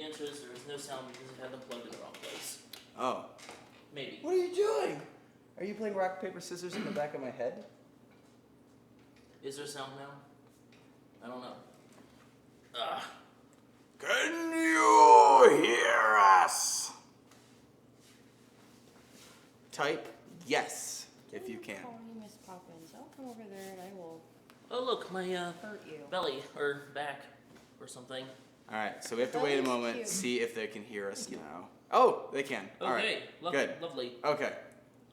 answer is there is no sound because I had them plugged in the wrong place. Oh. Maybe. What are you doing? Are you playing rock, paper, scissors in the back of my head? Is there sound now? I don't know. Ugh. Can you hear us? Type yes if you can. Call me Miss Poppins. I'll come over there and I will Oh look, my hurt you. belly or back or something. All right, so we have to That wait a is moment, cute. see if they can hear us now. Oh, they can. All right. Okay, Good. Lovely. Okay.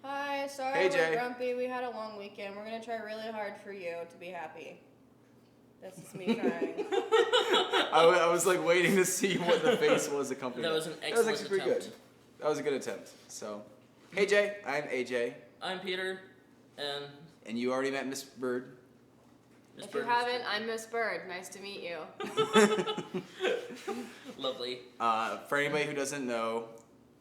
Hi, sorry Hey, we're Jay. grumpy. We had a long weekend. We're gonna try really hard for you to be happy. This is me trying. I was like waiting to see what the face was accompanying. That was an That was excellent actually pretty attempt. good. That was a good attempt. So, hey Jay, I'm AJ, I'm Peter, and and you already met Miss Bird. Miss If you Bird. haven't, I'm Miss Bird. Nice to meet you. Lovely. For anybody who doesn't know,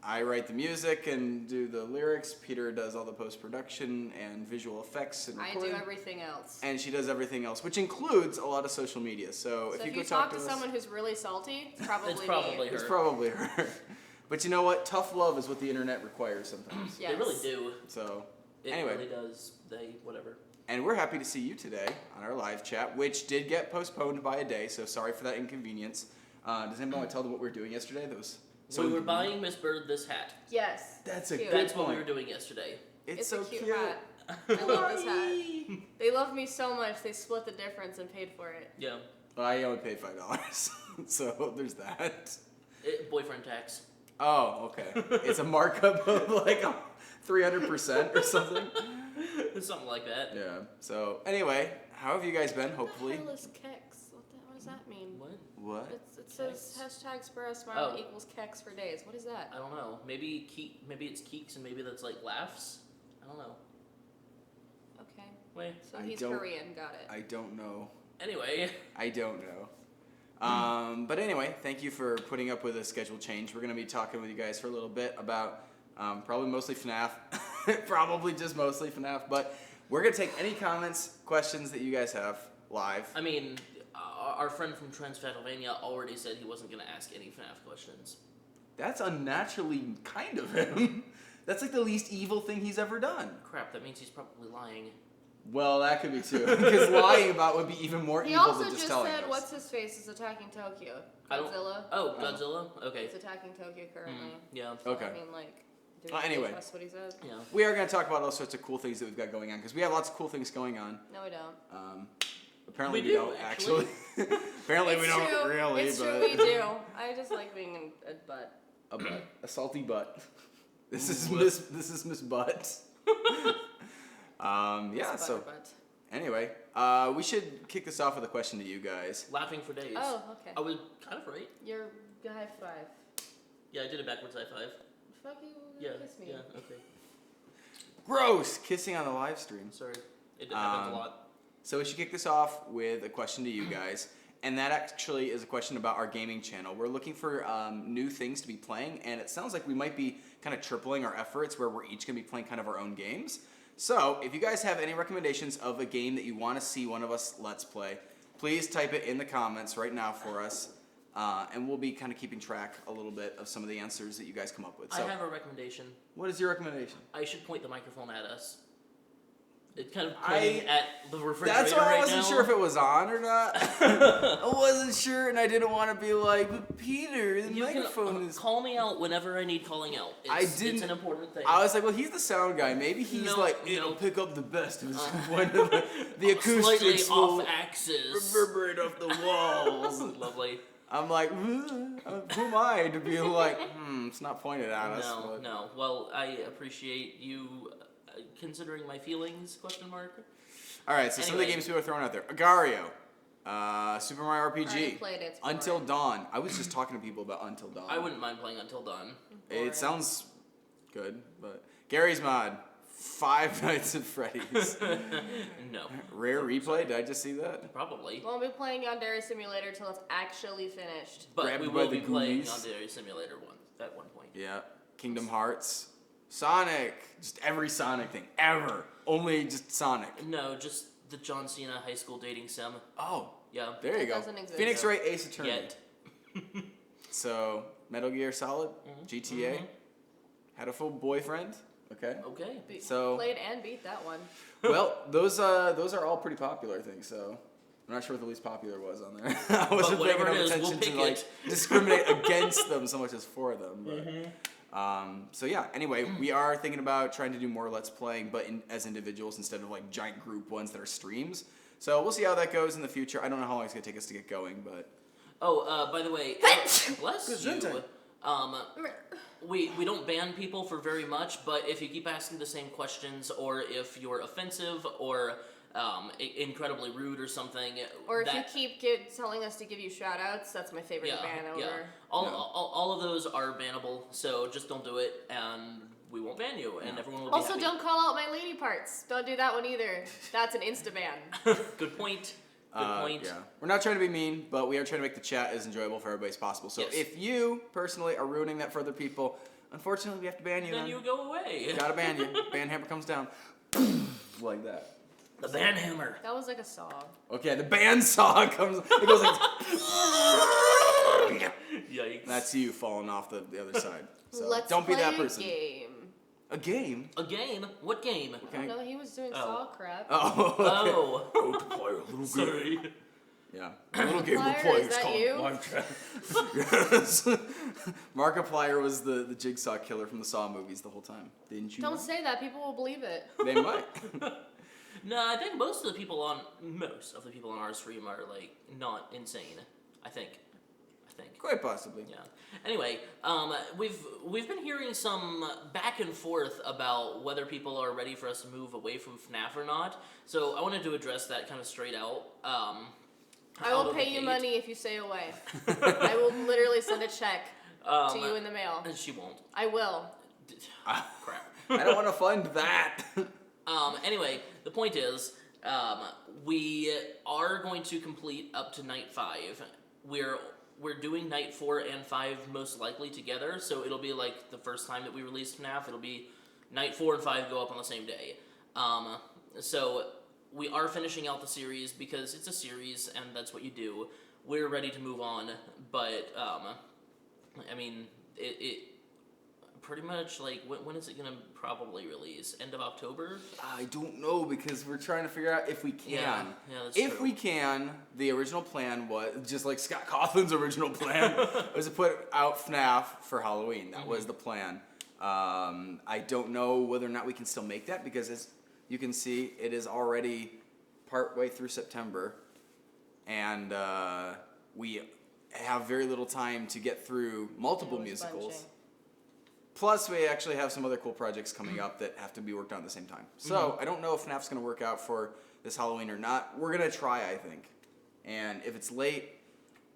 I write the music and do the lyrics. Peter does all the post-production and visual effects and I recording. do everything else. And she does everything else, which includes a lot of social media. So, So if you if go you talk to us, someone who's really salty, it's probably It's probably me. her. it's probably her. But you know what? Tough love is what the internet requires sometimes. Yes. They really do. So, It Anyway. really does. Whatever. and we're happy to see you today on our live chat, which did get postponed by a day. So sorry for that inconvenience. Does anybody want to tell them what we were doing yesterday? That was so we were inconvenient. buying Miss Bird this hat. Yes. That's a Cute. good That's what we point. were doing yesterday. It's a so cute, cute. hat. I love this hat. They love me so much. They split the difference and paid for it. Yeah. Well, I only paid $5, so there's that. Boyfriend tax. Oh, okay. It's a markup of like 300% or something. Something like that. Yeah. So anyway, how have you guys been? Hopefully. What the hell is Kex? What does that mean? What? What? It says hashtag Sparrow Smile Oh. equals Kex for days. What is that? I don't know. Maybe maybe it's Keeks and maybe that's like laughs. I don't know. Okay. Wait. So I he's don't- Korean. Got it. I don't know. Anyway. I don't know. But anyway, thank you for putting up with a schedule change. We're going to be talking with you guys for a little bit about probably mostly FNAF. Probably just mostly FNAF. But we're going to take any comments, questions that you guys have live. I mean, our friend from Transylvania already said he wasn't going to ask any FNAF questions. That's unnaturally kind of him. That's like the least evil thing he's ever done. Crap, that means he's probably lying. Well, that could be too. Because lying about would be even more He evil also than just just telling said, us. "What's his face is attacking Tokyo." I don't- Godzilla. Oh, Godzilla? Okay. It's attacking Tokyo currently. Yeah. So, Okay. I mean, like, do we Anyway. trust what he says? Yeah. We are going to talk about all sorts of cool things that we've got going on. Because we have lots of cool things going on. No, we don't. Apparently We we do, don't, actually. Apparently we It's don't true. really, It's but... true, we do. I just like being a butt. A butt. A salty butt. This is What? Miss Butt. Yeah, It's so butt. anyway, we should kick this off with a question to you guys. Laughing for days. Oh, okay. I was kind of right. You're high five. Yeah, I did a backwards high five. Fuck you. Yeah. Kiss me. Yeah, okay. Gross! Kissing on the live stream. Sorry. It happens Um, a lot. So we should kick this off with a question to you guys. And that actually is a question about our gaming channel. We're looking for new things to be playing, and it sounds like we might be kind of tripling our efforts where we're each going to be playing kind of our own games. So if you guys have any recommendations of a game that you want to see one of us let's play, please type it in the comments right now for us, and we'll be kind of keeping track a little bit of some of the answers that you guys come up with. So I have a recommendation. what is your recommendation? I should point the microphone at us. It's kind of pointing at the refrigerator That's why I right wasn't now. sure if it was on or not. I wasn't sure, and I didn't want to be like, but Peter, the You microphone can is... call me out whenever I need calling out. It's didn't- It's an important thing. I was like, well, he's the sound guy. Maybe he's No, like, no. it'll pick up the best of his when the acoustics Slightly will off axis. reverberate off the walls. Lovely. I'm like, who am I to be like, it's not pointed at us. No, but- no. Well, I appreciate you considering my feelings, question mark. All right, so some of the Anyway. games people are throwing out there. Agario, Super Mario I already RPG, played it. It's Until boring. Dawn. I was just talking to people about Until Dawn. I wouldn't mind playing Until Dawn. Boring. It sounds good, but Gary's Mod, Five Nights at Freddy's. No. Rare replay, did I just see that? Probably. Won't be playing Yandere Simulator till it's actually finished. But Grabbed we by will the be playing Goonies. on the simulator at one point. Yeah. Kingdom Hearts. Sonic. Just every Sonic thing. Ever. Only just Sonic. No, just the John Cena high school dating sim. Oh, Yeah. there you That go. doesn't exist. Phoenix Yeah. Wright Ace Attorney. Yet. So Metal Gear Solid, GTA, had a full boyfriend. Okay. Okay. So- Played and beat that one. Well, those are all pretty popular things. So I'm not sure what the least popular was on there. I wasn't paying whatever enough it is, we'll attention to pick like it. discriminate against them so much as for them. But, so yeah. Anyway, we are thinking about trying to do more Let's Playing, but as individuals instead of like giant group ones that are streams. So we'll see how that goes in the future. I don't know how long it's gonna take us to get going, but Oh, by the way, bless you. Gesundheit. We don't ban people for very much, but if you keep asking the same questions, or if you're offensive, or incredibly rude or something, Or if that, you keep telling us to give you shout outs, that's my favorite to ban over. All of those are bannable, so just don't do it, and we won't ban you, and everyone will be Also, happy. don't call out my lady parts. Don't do that one either. That's an insta ban. Good point. Good point. Yeah. We're not trying to be mean, but we are trying to make the chat as enjoyable for everybody as possible. So Yes. if you personally are ruining that for other people, unfortunately we have to ban you. Then you go away. Gotta ban you. Ban hammer comes down. Like that. The ban hammer. That was like a song. Okay, the band saw comes. It goes like. Yikes. That's you falling off the other side. So Let's don't be play that person. a game. A game. A game? What game? Okay. No, he was doing Oh. saw crap. Oh. Okay. Oh. Oh, to play a little game. Sorry. Yeah. A little game we're Markiplier, playing is is that called you? Live Chat. Yes. Markiplier was the Jigsaw killer from the Saw movies the whole time. Didn't you? Don't know? say that. People will believe it. They might. No, I think most of the people on our stream are like not insane. I think. Quite possibly. Yeah. Anyway, we've been hearing some back and forth about whether people are ready for us to move away from FNAF or not. So I wanted to address that kind of straight out. I out will of pay the you gate. money if you say away. I will literally send a check to you in the mail. And she won't. I will. Crap. I don't want to fund that. Anyway, the point is, we are going to complete up to night 5. We're doing night 4 and 5 most likely together, so it'll be like the first time that we release FNAF. It'll be night 4 and 5 go up on the same day. So we are finishing out the series because it's a series and that's what you do. We're ready to move on, but I mean, it pretty much like when is it gonna probably release? End of October? I don't know because we're trying to figure out if we can. Yeah, that's if true. we can, the original plan was just like Scott Cawthon's original plan was to put out FNAF for Halloween. That was the plan. I don't know whether or not we can still make that because as you can see, it is already partway through September, and we have very little time to get through multiple It was musicals. bunching. Plus, we actually have some other cool projects coming up that have to be worked on at the same time. So, I don't know if FNAF's going to work out for this Halloween or not. We're going to try, I think. And if it's late,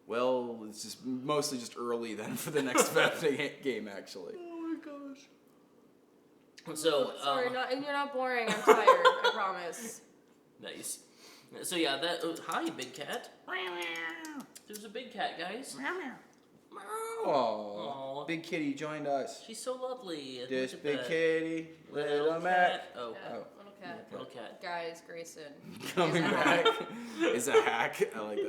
well, it's just mostly just early then for the next FNAF game, actually. Oh my gosh. So Sorry, you're not boring. I'm tired. I promise. nice. So yeah, that. Hi, big cat. There's a big cat, guys. Oh, Aw. big kitty joined us. She's so lovely. This Look at big that. kitty, little Matt. Oh, Yeah, Oh. little cat. little cat. Guys, Grayson. Coming back is a hack. I like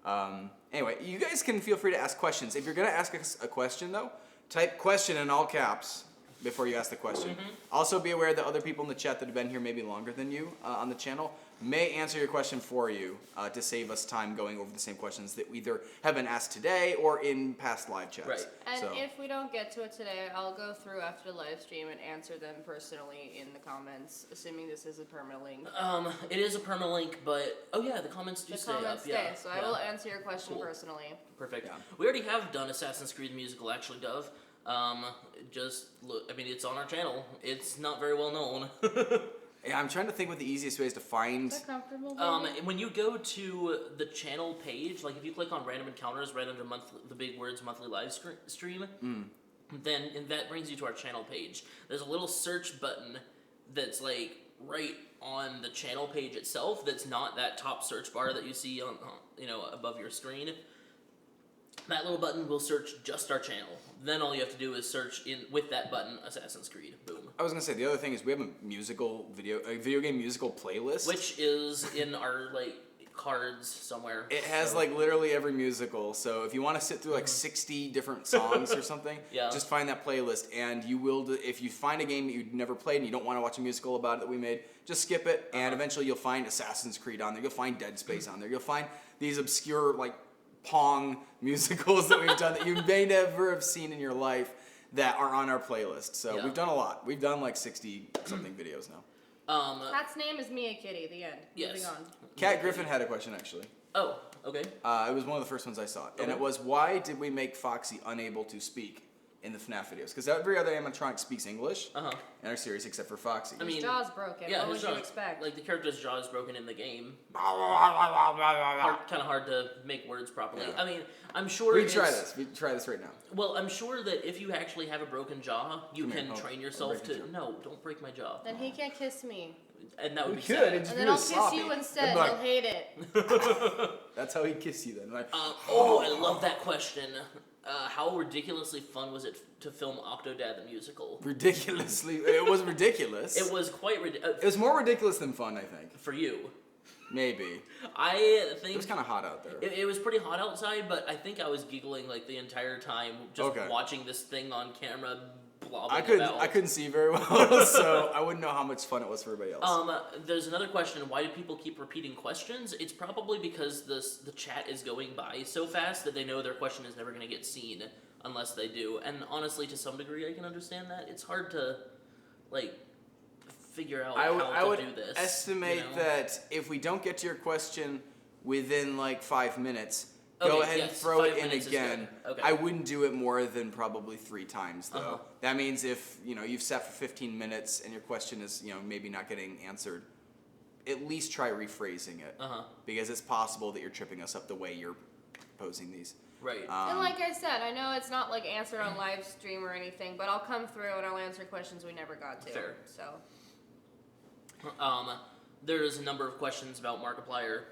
that. Anyway, you guys can feel free to ask questions. If you're going to ask us a question, though, type question in all caps before you ask the question. Also, be aware that other people in the chat that have been here maybe longer than you on the channel may answer your question for you to save us time going over the same questions that either have been asked today or in past live chats. Right. And So- if we don't get to it today, I'll go through after the live stream and answer them personally in the comments, assuming this is a permanent link. It is a permalink, but oh yeah, the comments do The stay comments up. Yeah. stay, so I yeah. will answer your question Cool. personally. Perfect. Yeah. We already have done Assassin's Creed musical, actually, Dove. Just look. I mean, it's on our channel. It's not very well known. Yeah, I'm trying to think what the easiest way is to find. Is that comfortable, baby? When you go to the channel page, like if you click on random encounters right under the big words monthly live stream, then and that brings you to our channel page. There's a little search button that's like right on the channel page itself. That's not that top search bar that you see on above your screen. That little button will search just our channel. Then all you have to do is search in with that button Assassin's Creed. Boom. I was gonna say the other thing is we have a video game musical playlist. Which is in our cards somewhere. It has so- like literally every musical. So if you want to sit through like 60 different songs or something, Yeah. just find that playlist, and you will. If you find a game that you've never played and you don't want to watch a musical about it that we made, just skip it, and eventually you'll find Assassin's Creed on there. You'll find Dead Space on there. You'll find these obscure like Pong musicals that we've done that you may never have seen in your life that are on our playlist. So Yeah. we've done a lot. We've done like 60 something videos now. Cat's name is Mia Kitty. The end. Yes. Moving on. Kat Griffin had a question actually. Oh, okay. It was one of the first ones I saw, and Okay. it was, why did we make Foxy unable to speak in the FNAF videos? Because every other animatronic speaks English in our series except for Foxy. I mean, His jaw's broken. Yeah, what his would you jaw- expect? Like the character's jaw is broken in the game. Kind of hard to make words properly. Yeah. I mean, I'm sure. we it's- try this. We try this right now. Well, I'm sure that if you actually have a broken jaw, you Come here, can I'll- train I'll yourself break to. your jaw. No, don't break my jaw. Then he can't kiss me. And that would We be could, sad. it's And then I'll really kiss sloppy. you instead. Good luck. You'll hate it. That's how he'd kiss you then. Like, Oh, I love that question. How ridiculously fun was it to film Octodad the musical? ridiculously. It was ridiculous. It was quite ridiculous. It was more ridiculous than fun, I think. For you. Maybe. I think It was kind of hot out there. it was pretty hot outside, but I think I was giggling like the entire time just Okay. watching this thing on camera blobbing I couldn't. about. I couldn't see very well, so I wouldn't know how much fun it was for everybody else. There's another question. Why do people keep repeating questions? It's probably because the chat is going by so fast that they know their question is never going to get seen unless they do. And honestly, to some degree, I can understand that. It's hard to, like, figure out I how would to do this. estimate you know? that if we don't get to your question within like 5 minutes, Okay, go ahead and yes, throw 5 it in minutes is again. good. Okay. I wouldn't do it more than probably 3 times though. Uh-huh. That means if you've sat for 15 minutes and your question is maybe not getting answered, at least try rephrasing it because it's possible that you're tripping us up the way you're posing these. Right. And like I said, I know it's not like answered on live stream or anything, but I'll come through and I'll answer questions we never got to. Fair. So There's a number of questions about Markiplier.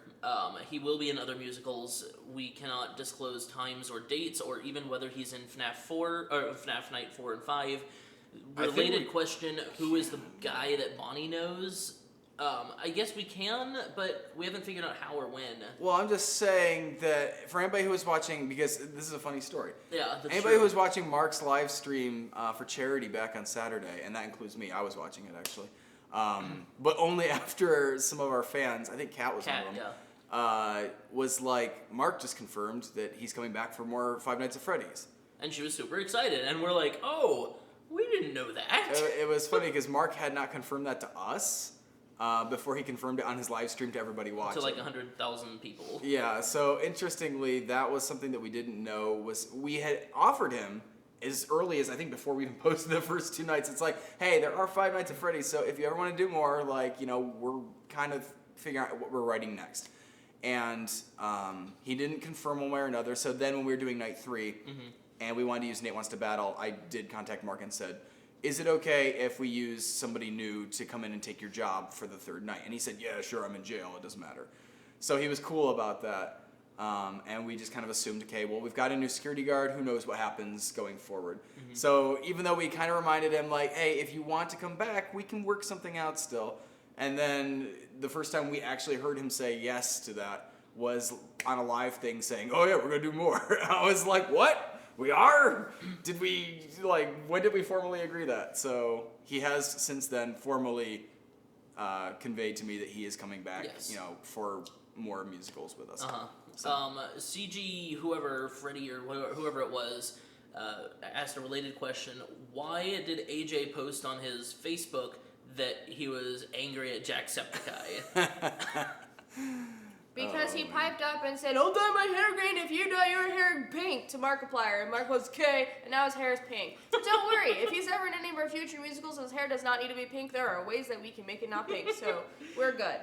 He will be in other musicals. We cannot disclose times or dates, or even whether he's in FNAF 4 or FNAF Night 4 and 5. I think Related question: who is the guy that Bonnie knows? I guess we can, but we haven't figured out how or when. Well, I'm just saying that for anybody who was watching, because this is a funny story. Yeah, that's Anybody true. who was watching Mark's live stream for charity back on Saturday, and that includes me, I was watching it actually, but only after some of our fans, I think Kat was Cat, one of them, yeah. was like, Mark just confirmed that he's coming back for more Five Nights at Freddy's. And she was super excited, and we're like, oh, we didn't know that. It was funny because Mark had not confirmed that to us before he confirmed it on his live stream to everybody watching. To like 100,000 people. Yeah, so interestingly, that was something that we didn't know was we had offered him as early as I think before we even posted the first 2 nights. It's like, hey, there are Five Nights at Freddy's, so if you ever want to do more, like, we're kind of figuring out what we're writing next. And he didn't confirm one way or another. So then when we were doing night 3, and we wanted to use Nate Wants to Battle, I did contact Mark and said, is it okay if we use somebody new to come in and take your job for the 3rd night? And he said, yeah, sure, I'm in jail, it doesn't matter. So he was cool about that. And we just kind of assumed, okay, well, we've got a new security guard, who knows what happens going forward. So even though we kind of reminded him, like, hey, if you want to come back, we can work something out still. And then the first time we actually heard him say yes to that was on a live thing saying, oh yeah, we're going to do more. I was like, what? We are? Did we, when did we formally agree that? So he has since then formally conveyed to me that he is coming back, Yes. for more musicals with us. CG, whoever, Freddy or whoever it was, asked a related question. Why did AJ post on his Facebook that he was angry at Jacksepticeye? because he piped up and said, "I'll dye my hair green if you dye your hair pink" to Markiplier, and Mark was okay, and now his hair is pink. But don't worry, if he's ever in any of our future musicals and his hair does not need to be pink, there are ways that we can make it not pink, so we're good.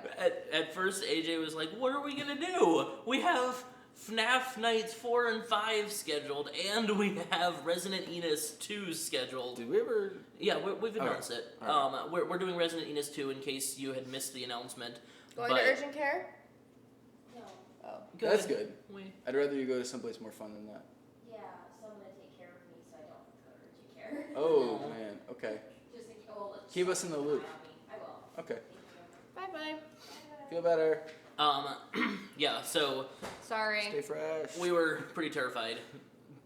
At first, AJ was like, what are we going to do? We have FNAF Nights 4 and 5 scheduled, and we have Resident Enos 2 scheduled. Did we ever? Yeah, we've announced it. All We're doing Resident Enos 2 in case you had missed the announcement. Going but to urgent care? No. Oh. That's good. We- I'd rather you go to someplace more fun than that. Yeah, someone to take care of me so I don't go to urgent care. Oh, man. Okay. Just keep us in the loop. I will. Okay. Thank you. Bye-bye. Feel better. Yeah, so Sorry. Stay fresh. we were pretty terrified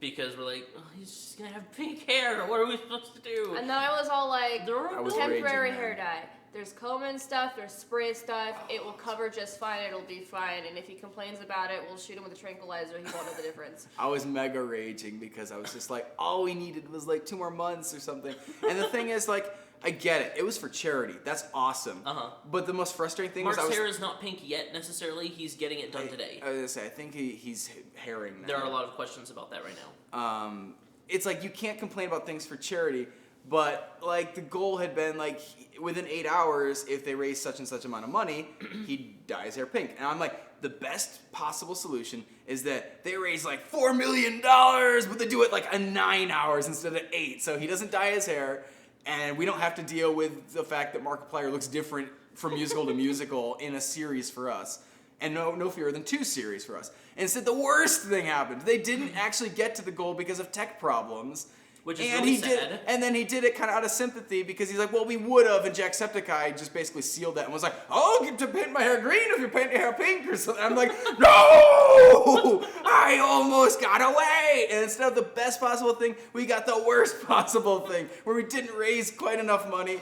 because we're like, oh, he's just gonna have pink hair. What are we supposed to do? And then I was all like, There are I was temporary raging, hair man. dye. There's Komen stuff, there's spray stuff. It will cover just fine. It'll be fine. And if he complains about it, we'll shoot him with a tranquilizer. He won't know the difference. I was mega raging because I was just like, all we needed was like 2 more months or something. And the thing is, like, I get it. It was for charity. That's awesome. Uh-huh. But the most frustrating thing Mark's was I was. hair is not pink yet necessarily. He's getting it done today. I was gonna say, I think he's herring now. There are a lot of questions about that right now. It's like you can't complain about things for charity, but like the goal had been like within 8 hours, if they raise such and such amount of money, he dye his hair pink. And I'm like, the best possible solution is that they raise like $4 million, but they do it like in 9 hours instead of 8. So he doesn't dye his hair, and we don't have to deal with the fact that Markiplier looks different from musical to musical in a series for us. And no fewer than 2 series for us. Instead, the worst thing happened. They didn't actually get to the goal because of tech problems. Which is and really he did, sad. and then he did it kind of out of sympathy because he's like, well, we would have, and Jacksepticeye just basically sealed that and was like, I'll get to paint my hair green if you paint your hair pink or something. I'm like, no! I almost got away! And instead of the best possible thing, we got the worst possible thing, where we didn't raise quite enough money,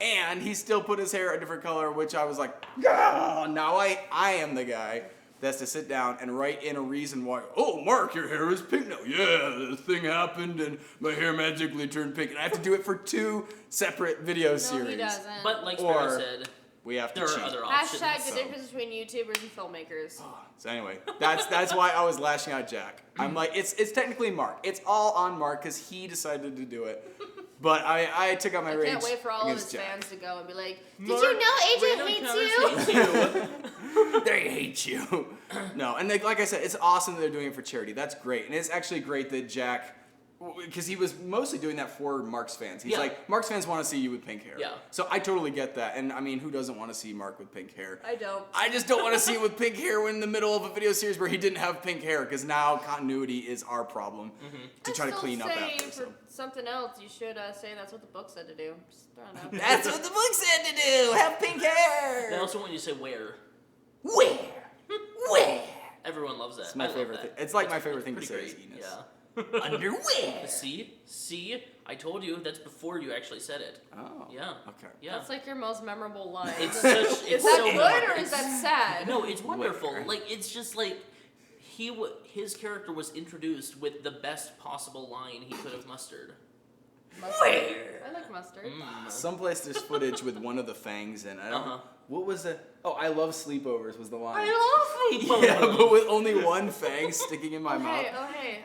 and he still put his hair a different color, which I was like, ah! Now I am the guy that's to sit down and write in a reason why, oh, Mark, your hair is pink now. Yeah, this thing happened and my hair magically turned pink. And I have to do it for 2 separate video No, series. he doesn't. But like Sparrow Or said, We have to there cheat. are other options. Hashtag the so. difference between YouTubers and filmmakers. So anyway, that's why I was lashing out Jack. I'm like, it's technically Mark. It's all on Mark because he decided to do it. But I took out my I rage can't wait for all of his against Jack. fans to go and be like, did Mark, you know AJ random hates encounters you? hate you. They hate you. No, and like I said, it's awesome that they're doing it for charity. That's great, and it's actually great that Jack, because he was mostly doing that for Mark's fans. He's Yeah. like, Mark's fans want to see you with pink hair. Yeah. So I totally get that, and I mean, who doesn't want to see Mark with pink hair? I don't. I just don't want to see it with pink hair when in the middle of a video series where he didn't have pink hair, because now continuity is our problem to try to clean up after. For So. something else, you should say that's what the book said to do. Just throwing it out there. That's what the book said to do. Have pink hair. They also want you to say where. Where? Where? Everyone loves that. It's my I love favorite that. thing. It's like my favorite thing to pretty say great. is Enos. Yeah. Underwear. See, I told you that's before you actually said it. Oh. Yeah. Okay. Yeah. That's like your most memorable line. It's is such. is It's that so good or it's- is that sad? No, it's wonderful. Where? Like it's just like his character was introduced with the best possible line he could have mustered. Mustard. I like mustard. Someplace there's footage with one of the fangs in. I don't. Uh-huh. What was the? Oh, I love sleepovers was the line. I love sleepovers. Yeah, but with only one fang sticking in my mouth.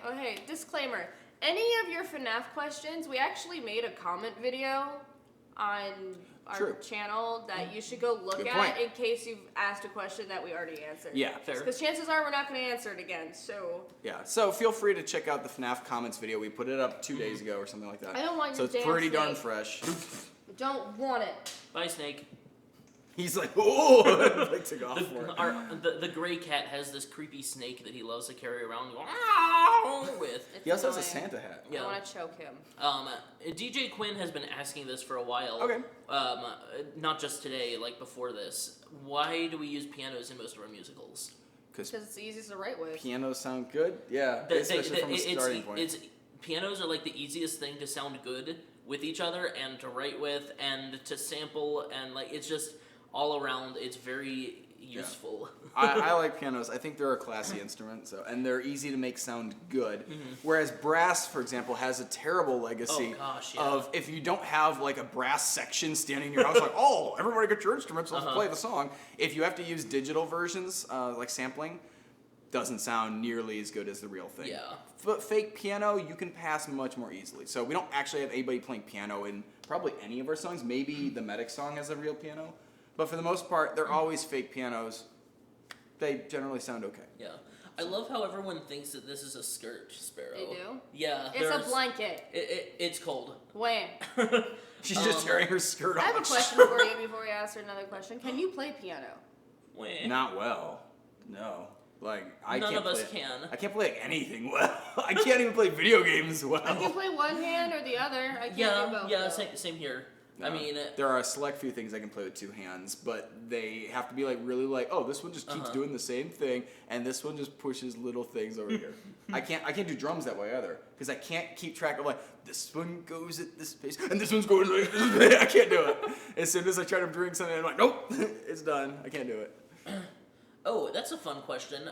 Oh hey. Disclaimer. Any of your FNAF questions, we actually made a comment video on our True. channel that you should go look Good at point. in case you've asked a question that we already answered. Yeah. Fair. Because chances are we're not going to answer it again, so... Yeah. So feel free to check out the FNAF comments video. We put it up 2 days ago or something like that. I don't want So your it's damn pretty darn snake. fresh. I don't want it. Bye, Snake. He's like, oh, like took off for it. The gray cat has this creepy snake that he loves to carry around with. It's He also has a annoying. Santa hat. Yeah. I want to choke him. DJ Quinn has been asking this for a while. Okay. Not just today, like before this. Why do we use pianos in most of our musicals? Because Because it's the easiest to write with. pianos sound good. Yeah. Especially from a starting point. Pianos are like the easiest thing to sound good with each other and to write with and to sample and like it's just all around. It's very useful. I like pianos. I think they're a classy instrument, and they're easy to make sound good. Whereas brass, for example, has a terrible legacy Oh, gosh, yeah. of if you don't have like a brass section standing in your house, like, oh, everybody get your instruments, let's play the song. If you have to use digital versions, like sampling, doesn't sound nearly as good as the real thing. Yeah. But fake piano, you can pass much more easily. So we don't actually have anybody playing piano in probably any of our songs. Maybe the Medic song has a real piano. But for the most part, they're always fake pianos. They generally sound okay. Yeah. I love how everyone thinks that this is a skirt, Sparrow. They do? Yeah. It's a there's- blanket. It's cold. Wham. She's just tearing her skirt I off. have a question for you before we ask her another question. Can you play piano? Wah. Not well. No. Like I None can't of us play can. I can't play anything well. I can't even play video games I can well. play one hand or the other. I can't do Yeah, both. yeah, though. same here. I mean, there are a select few things I can play with two hands, but they have to be like really like, oh, this one just keeps doing the same thing, and this one just pushes little things over here. I can't do drums that way either, because I can't keep track of like this one goes at this pace and this one's going like this pace. I can't do it. As soon as I try to bring something, I'm like, nope, it's done. I can't do it. Oh, that's a fun question.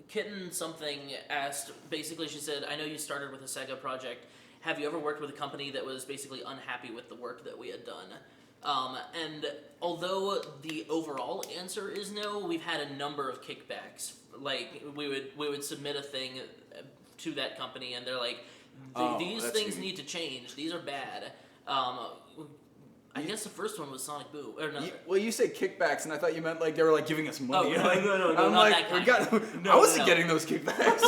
Kitten something asked, basically she said, I know you started with a Sega project. Have you ever worked with a company that was basically unhappy with the work that we had done? And although the overall answer is no, we've had a number of kickbacks. Like, we would submit a thing to that company and they're like, these things need to change. These are bad. I guess the first one was Sonic Boom. Or no. Well, you say kickbacks, and I thought you meant like they were like giving us money. Oh, like, no, I'm not like, that kind. I wasn't getting those kickbacks.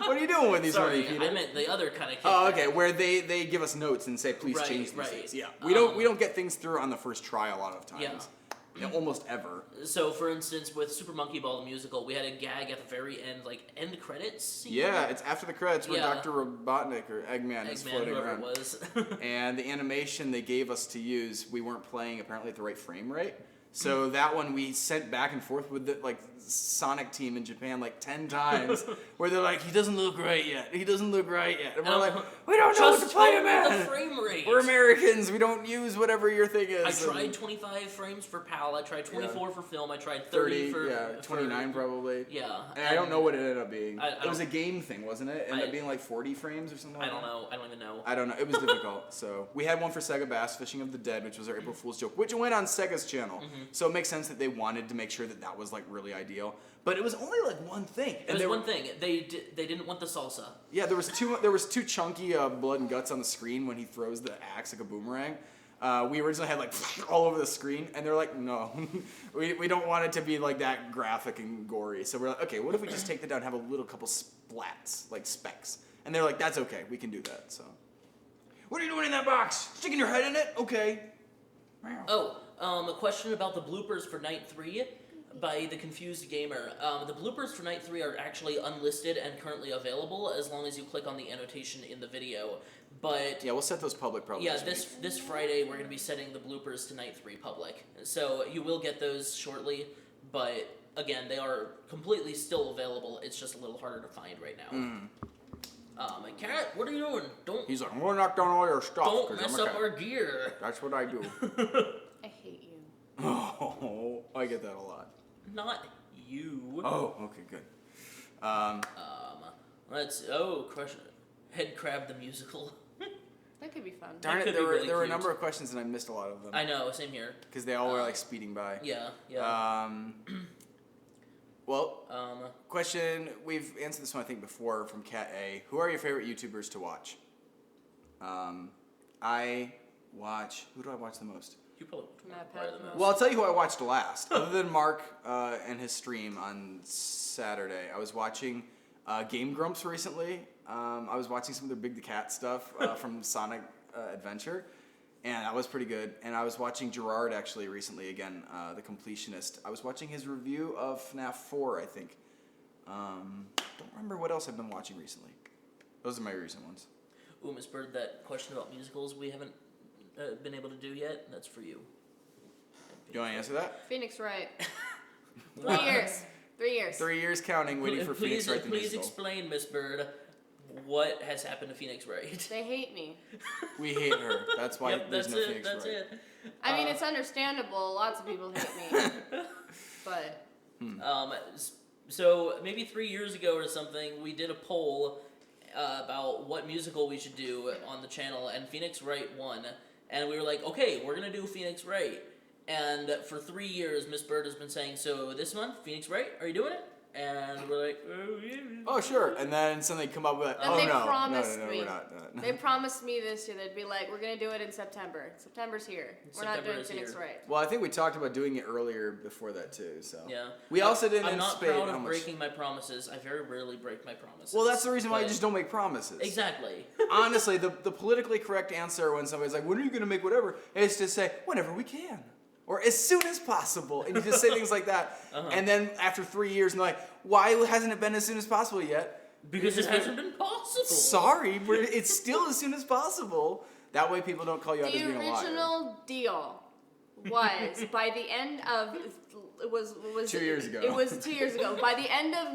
What are you doing with these money, Sorry, Peter? I meant the other kind of kickback. Oh, okay. Where they give us notes and say, please Right, change these right. things. Yeah, we don't get things through on the first try a lot of times. Yeah. Almost ever. So, for instance, with Super Monkey Ball the musical, we had a gag at the very end, like end credits scene. Yeah, it's after the credits where Yeah. Dr. Robotnik or Eggman is floating whoever around. it was. And the animation they gave us to use, we weren't playing apparently at the right frame rate. So that one we sent back and forth with the like Sonic team in Japan like 10 times, where they're like, he doesn't look right yet. He doesn't look right yet. And we're like, we don't know what to Just play tell him me at. the frame rate. We're Americans. We don't use whatever your thing is. I And tried 25 frames for PAL. I tried 24 for film. I tried 30 for 29 probably. Yeah. And I don't know what it ended up being. I It was a game thing, wasn't it? It ended up being like 40 frames or something like I don't that. know. I don't even know. I don't know. It was difficult. So we had one for Sega Bass Fishing of the Dead, which was our April Fool's joke, which went on Sega's channel. So it makes sense that they wanted to make sure that that was like really ideal. But it was only like one thing. It was one thing. They didn't want the salsa. Yeah, there was two chunky blood and guts on the screen when he throws the axe like a boomerang. We originally had like all over the screen, and they're like, no, we don't want it to be like that graphic and gory. So we're like, okay, what if we just take that down and have a little couple splats, like specks? And they're like, that's okay, we can do that. So, what are you doing in that box? Sticking your head in it? Okay. Oh, a question about the bloopers for Night 3 by The Confused Gamer. The bloopers for Night 3 are actually unlisted and currently available as long as you click on the annotation in the video. But Yeah, we'll set those public probably. yeah, this week. this Friday we're going to be setting the bloopers to Night 3 public. So you will get those shortly, but again, they are completely still available. It's just a little harder to find right now. Cat, what are you doing? He's like, I'm gonna knock down all your stuff. Don't 'cause mess I'm a up cat." our gear. That's what I do. I hate you. Oh, I get that a lot. Not you. Oh, okay, good. Question. Head Crab the musical. That could be fun. Darn could it, be there were really there were a cute. number of questions and I missed a lot of them I know, same here. because they all were like speeding by. Yeah, yeah. Well, question we've answered this one I think before from Cat A. Who are your favorite YouTubers to watch? I watch. Who do I watch the most? You probably Matt probably the Pat- most. Well, I'll tell you who I watched last. Other than Mark and his stream on Saturday, I was watching Game Grumps recently. I was watching some of their Big the Cat stuff from Sonic Adventure, and that was pretty good. And I was watching Gerard actually recently again, the completionist. I was watching his review of FNAF 4, I think. Don't remember what else I've been watching recently. Those are my recent ones. Ooh, Miss Bird, that question about musicals we haven't been able to do yet, that's for you. Do you want to answer that? Phoenix Wright. 3 years. 3 years. 3 years counting, waiting for Phoenix Wright the Please musical. explain, Miss Bird, what has happened to Phoenix Wright. They hate me. We hate her. That's why Yep, there's that's no it. Phoenix That's Wright. it. I mean, it's understandable. Lots of people hate me. But So maybe 3 years ago or something, we did a poll about what musical we should do on the channel, and Phoenix Wright won. And we were like, okay, we're gonna do Phoenix Wright. And for 3 years, Miss Bird has been saying, so this month, Phoenix Wright, are you doing it? And we're like, oh, yeah. Oh, sure. And then suddenly come up with, Then oh, they no. promised No, me. we're not. they promised me this year. They'd be like, we're going to do it in September. September's here. We're not September doing is Phoenix here. Wright. Well, I think we talked about doing it earlier before that, too, so. Yeah. We also didn't I'm not anticipate proud how of much. breaking my promises. I very rarely break my promises. Well, that's the reason why you But- just don't make promises. Exactly. Honestly, the politically correct answer when somebody's like, when are you going to make whatever, is to say, whenever we can. Or as soon as possible. And you just say things like that. And then after 3 years, and they're like, why hasn't it been as soon as possible yet? Because it hasn't been possible. Sorry, it's still as soon as possible. That way people don't call you out as The being a liar. original deal was by the end of it was 2 years ago. It was 2 years ago. By the end of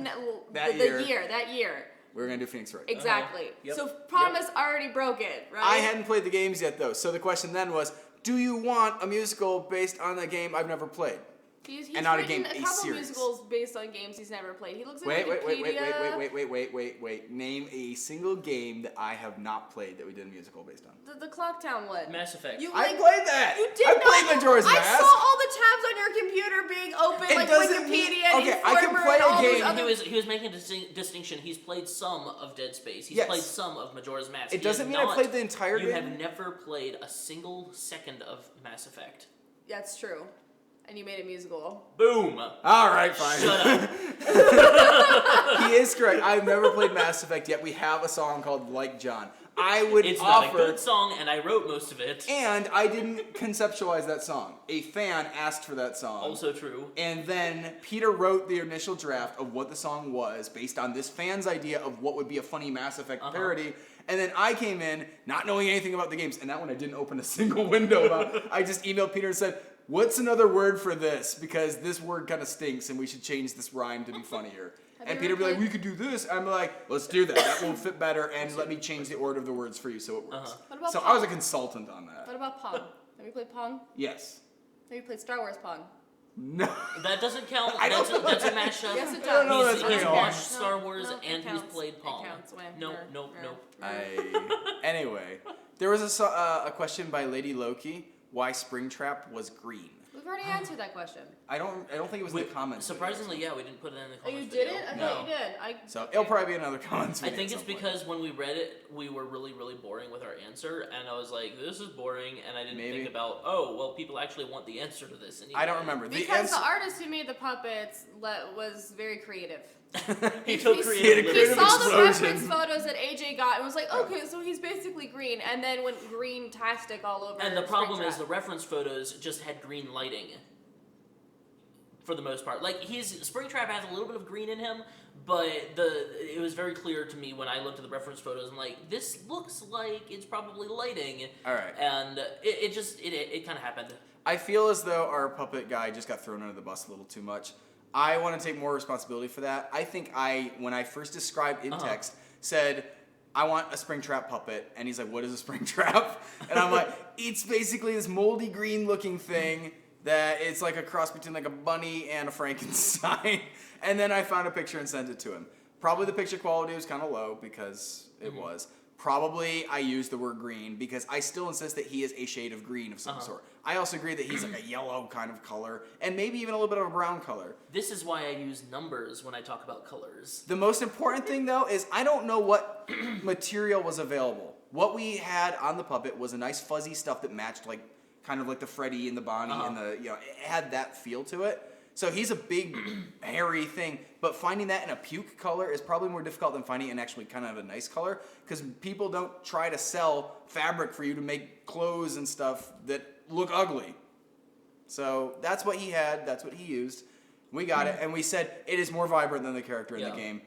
That year. We were gonna do Phoenix Wright. Exactly. Yep. So Promise already broke it, right? I hadn't played the games yet though, so the question then was, do you want a musical based on a game I've never played? He's and not a written game, a a couple series. musicals based on games he's never played. He looks at Wait, Wikipedia. wait. Name a single game that I have not played that we did a musical based on. The Clocktown one. Mass Effect. You I like, played that! You did I not. played Majora's I Mask! saw all the tabs on your computer being open, It like doesn't mean- Wikipedia and okay, I can Informer play and a all those game- other. He was making a distinction. He's played some of Dead Space. He's Yes. played some of Majora's Mask. It He doesn't has mean I not- played the entire You game. have never played a single second of Mass Effect. That's true. And you made it musical. Boom. Alright, fine. Shut up. He is correct. I've never played Mass Effect yet. We have a song called Like John. I would It's not a offer, good song, and I wrote most of it. and I didn't conceptualize that song. A fan asked for that song. Also true. And then Peter wrote the initial draft of what the song was based on this fan's idea of what would be a funny Mass Effect parody. And then I came in not knowing anything about the games, and that one I didn't open a single window about. I just emailed Peter and said, what's another word for this? Because this word kind of stinks and we should change this rhyme to be funnier. Have And you Peter ever would be like, played- we could do this. I'm like, let's do that. That will fit better, and let me change the order of the words for you so it works. What about So Pong? I was a consultant on that. What about Pong? Have you played Pong? Yes. Have you played Star Wars Pong? No. That doesn't count. I don't That's a know. mashup. Yes, it I don't know does. that's He's real. watched No, Star Wars no, it and he's counts. played Pong. It counts. Whatever. Nope. Anyway, there was a question by Lady Loki. Why Springtrap was green? We've already answered that question. I don't think it was in the comments. Surprisingly, yeah, we didn't put it in the Oh, comments. you did video. it? I No. thought you did. So it'll probably be another comments I video. think at it's some point. because when we read it, we were really, really boring with our answer, and I was like, "This is boring," and I didn't Maybe. think about, oh, well, people actually want the answer to this. Anyway. I don't remember. Because the artist who made the puppets was very creative. he took He- creative He creative liberties. saw the explosion. reference photos that AJ got and was like, okay, so he's basically green, and then went green-tastic all over. And the problem is the Springtrap. reference photos just had green lighting. For the most part, like Springtrap has a little bit of green in him, but it was very clear to me when I looked at the reference photos. I'm like, this looks like it's probably lighting. All right. And it kind of happened. I feel as though our puppet guy just got thrown under the bus a little too much. I want to take more responsibility for that. I think when I first described in text, said, I want a Springtrap puppet. And he's like, what is a Springtrap? And I'm like, it's basically this moldy green looking thing that it's like a cross between like a bunny and a Frankenstein. And then I found a picture and sent it to him. Probably the picture quality was kind of low because it was. Probably I used the word green because I still insist that he is a shade of green of some sort. I also agree that he's like a yellow kind of color and maybe even a little bit of a brown color. This is why I use numbers when I talk about colors. The most important thing though is I don't know what material was available. What we had on the puppet was a nice fuzzy stuff that matched like kind of like the Freddy and the Bonnie and the, it had that feel to it. So he's a big, hairy thing, but finding that in a puke color is probably more difficult than finding it in actually kind of a nice color, because people don't try to sell fabric for you to make clothes and stuff that look ugly. So that's what he had, that's what he used. We got it, and we said it is more vibrant than the character in the game.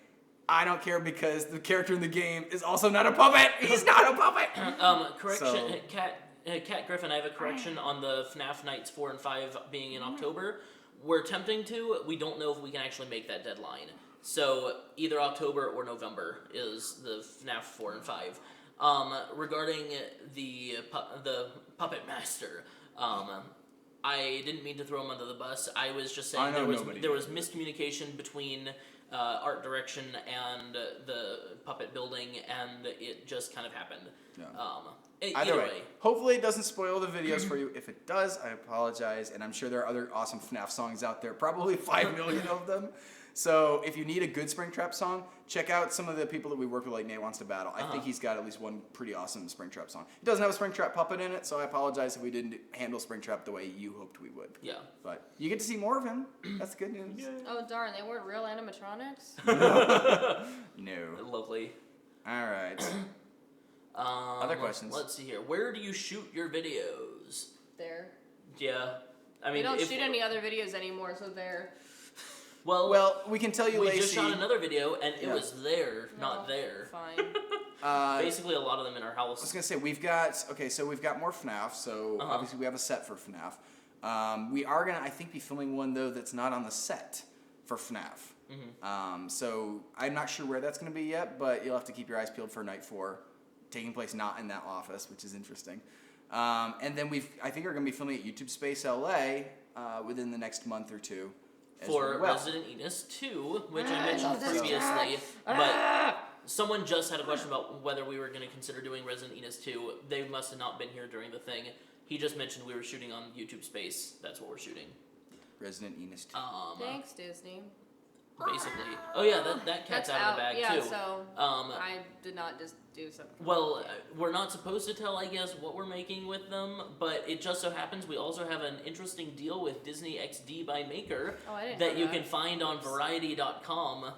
I don't care because the character in the game is also not a puppet. He's not a puppet. Correction, So- Cat Griffin, I have a correction on the FNAF Nights 4 and 5 being in October. We're attempting to. We don't know if we can actually make that deadline. So either October or November is the FNAF 4 and 5. Regarding the Puppet Master, I didn't mean to throw him under the bus. I was just saying there was miscommunication between art direction and the puppet building, and it just kind of happened. Yeah. Either way. Hopefully it doesn't spoil the videos for you. If it does, I apologize, and I'm sure there are other awesome FNAF songs out there, probably 5 million of them. So if you need a good Springtrap song, check out some of the people that we work with, like Nate Wants to Battle. I think he's got at least one pretty awesome Springtrap song. He doesn't have a Springtrap puppet in it, so I apologize if we didn't handle Springtrap the way you hoped we would. Yeah. But you get to see more of him. That's good news. Oh darn, they weren't real animatronics. No. Lovely. All right. Other questions? Let's see here. Where do you shoot your videos? There. Yeah. I We mean, don't if, shoot any other videos anymore, so there. Well, we can tell you, we Lacey. just shot another video and it Yeah. was there, No, not there. Fine. Basically, a lot of them in our I was house. gonna say we've got more FNAF. So Uh-huh. obviously we have a set for FNAF. We are gonna, I think, be filming one though that's not on the set for FNAF. So I'm not sure where that's gonna be yet, but you'll have to keep your eyes peeled for Night 4, taking place not in that office, which is interesting. And then I think we're gonna be filming at YouTube Space LA within the next month or two. as For well. Resident Enos 2, which I mentioned previously, but someone just had a question about whether we were going to consider doing Resident Enos 2. They must have not been here during the thing. He just mentioned we were shooting on YouTube Space. That's what we're shooting. Resident Enos 2. Thanks, Disney. Basically. Oh yeah, that cat's That's out of the bag yeah, too. so Um, I did not just do something. Well, we're not supposed to tell, I guess, what we're making with them, but it just so happens we also have an interesting deal with Disney XD by Maker Oh, I didn't that know you that. can find on Variety.com,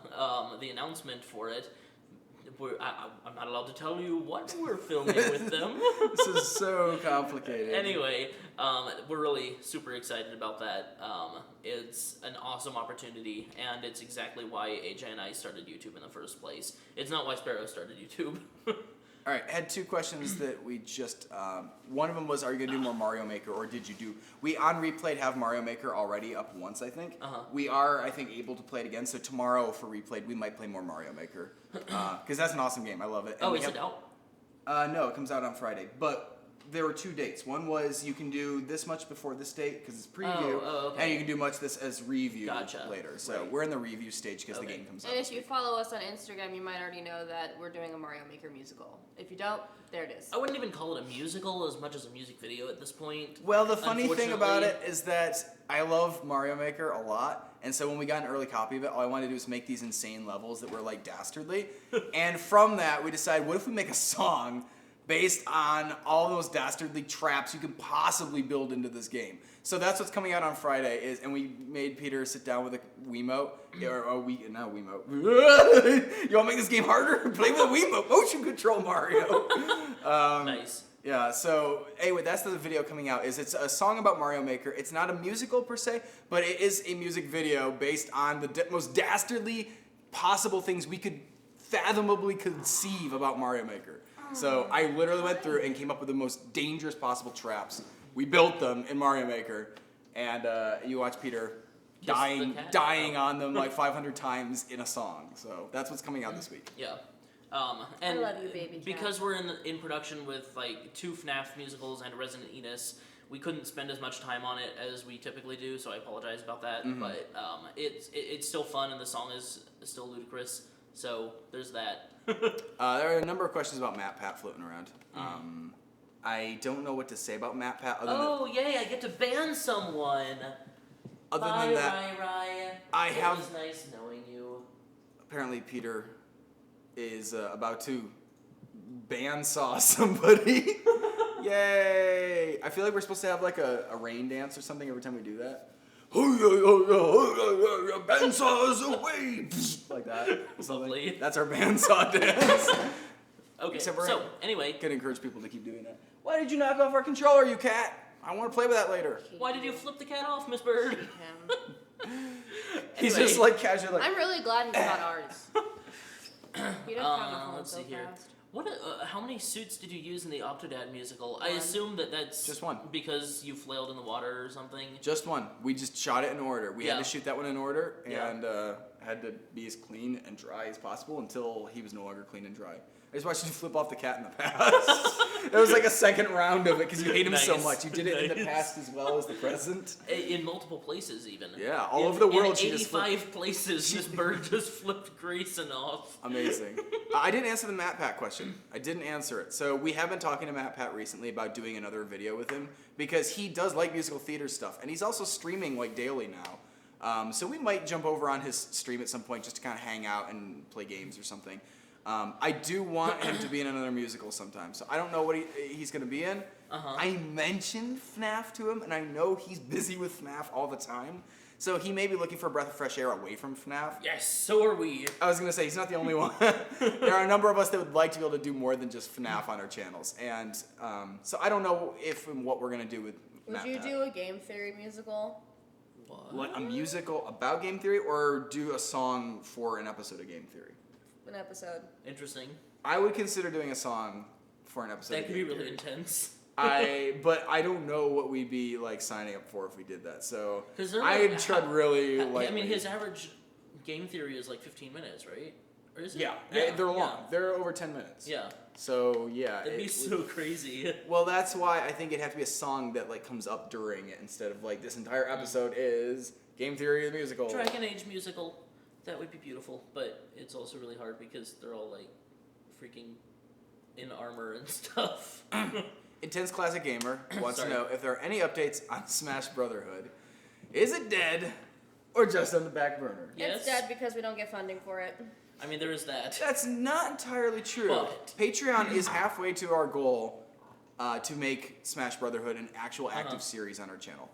the announcement for it. I'm not allowed to tell you what we're filming with them. This is so complicated. Anyway, we're really super excited about that. It's an awesome opportunity, and it's exactly why AJ and I started YouTube in the first place. It's not why Sparrow started YouTube. All right, had two questions that we just. One of them was, are you gonna do more Mario Maker, or did you do? We on Replayed have Mario Maker already up once, I think. Uh-huh. We are, I think, able to play it again. So tomorrow for Replayed, we might play more Mario Maker, because that's an awesome game. I love it. And Oh, we is have- it out? No, it comes out on Friday. But there were two dates. One was you can do this much before this date because it's preview, Oh, okay. and you can do much this as review Gotcha. later. So Right. we're in the review stage because the Okay. game comes out. And this if you week. follow us on Instagram, you might already know that we're doing a Mario Maker musical. If you don't, there it is. I wouldn't even call it a musical as much as a music video at this point. Well, the funny thing about it Unfortunately- is that I love Mario Maker a lot, and so when we got an early copy of it, all I wanted to do was make these insane levels that were like dastardly. And from that, we decided, what if we make a song based on all those dastardly traps you can possibly build into this game? So that's what's coming out on Friday, and we made Peter sit down with a Wiimote, or a Wii, not a Wiimote. You want to make this game harder? Play with a Wiimote, motion control Mario. Nice. Yeah, so anyway, that's the video coming out. It's a song about Mario Maker. It's not a musical per se, but it is a music video based on the most dastardly possible things we could fathomably conceive about Mario Maker. So I literally went through and came up with the most dangerous possible traps. We built them in Mario Maker, and you watch Peter Kiss the cat. dying on them like 500 times in a song. So that's what's coming out this week. Yeah. And love you, baby cat. because we're in production with like 2 FNAF musicals and a Resident Enos, we couldn't spend as much time on it as we typically do, so I apologize about that. But it's still fun, and the song is still ludicrous. So there's that. There are a number of questions about MatPat floating around. I don't know what to say about MatPat other Oh yay! I get to ban someone. than Bye, that. Rai. I It have- was nice knowing you. Apparently Peter is about to bandsaw somebody. Yay! I feel like we're supposed to have like a rain dance or something every time we do that. Bandsaws away! Like that. or something. Lovely. That's our bandsaw dance. Okay. Except we're So anyway, Could encourage people to keep doing that. Why did you knock off our controller, you cat? I want to play with that later. why did you flip the cat off, Miss Bird? Him. He's Anyway. just like casually like. I'm really glad he's not ours. He doesn't have a phone Let's so see here. fast. What? How many suits did you use in the Octodad musical? I One. assume that's Just one. because you flailed in the water or something. Just one. We just shot it in order. We had Yeah. to shoot that one in order, Yeah. and had to be as clean and dry as possible until he was no longer clean and dry. I just watched you flip off the cat in the past. It was like a second round of it because you hate him so Nice. much. You did it in the Nice. past as well as the present. In multiple places, even. Yeah, all over the world. In She just flipped. 85 places, this bird just flipped Grayson off. Amazing. I didn't answer the Matt Pat question. I didn't answer it. So we have been talking to Matt Pat recently about doing another video with him because he does like musical theater stuff, and he's also streaming like daily now. So we might jump over on his stream at some point just to kind of hang out and play games or something. I do want him to be in another musical sometime. So I don't know what he's going to be in. Uh-huh. I mentioned FNAF to him, and I know he's busy with FNAF all the time. So he may be looking for a breath of fresh air away from FNAF. Yes, so are we. I was gonna say he's not the only one. There are a number of us that would like to be able to do more than just FNAF on our channels, and so I don't know if and what we're gonna do with. Would Matt you Pat. do a game theory musical? like a musical about game theory, or do a song for an episode of game theory. An episode. Interesting. I would consider doing a song for an episode. That of could be game really theory. intense. But I don't know what we'd be like signing up for if we did that. So 'Cause they're I'd like- tread really I lightly. mean, his average game theory is like 15 minutes, right? Or is it? Yeah, they're long. They're over 10 minutes. Yeah. So yeah, That'd be it so would- crazy. Well, that's why I think it'd have to be a song that like comes up during it instead of like this entire episode is Game Theory the musical. Dragon Age musical. That would be beautiful, but it's also really hard because they're all like freaking in armor and stuff. Intense Classic Gamer wants to Sorry. know if there are any updates on Smash Brotherhood. Is it dead or just on the back burner? Yes. It's dead because we don't get funding for it. I mean, there is that. That's not entirely true. But- Patreon is halfway to our goal to make Smash Brotherhood an actual active Uh-huh. series on our channel.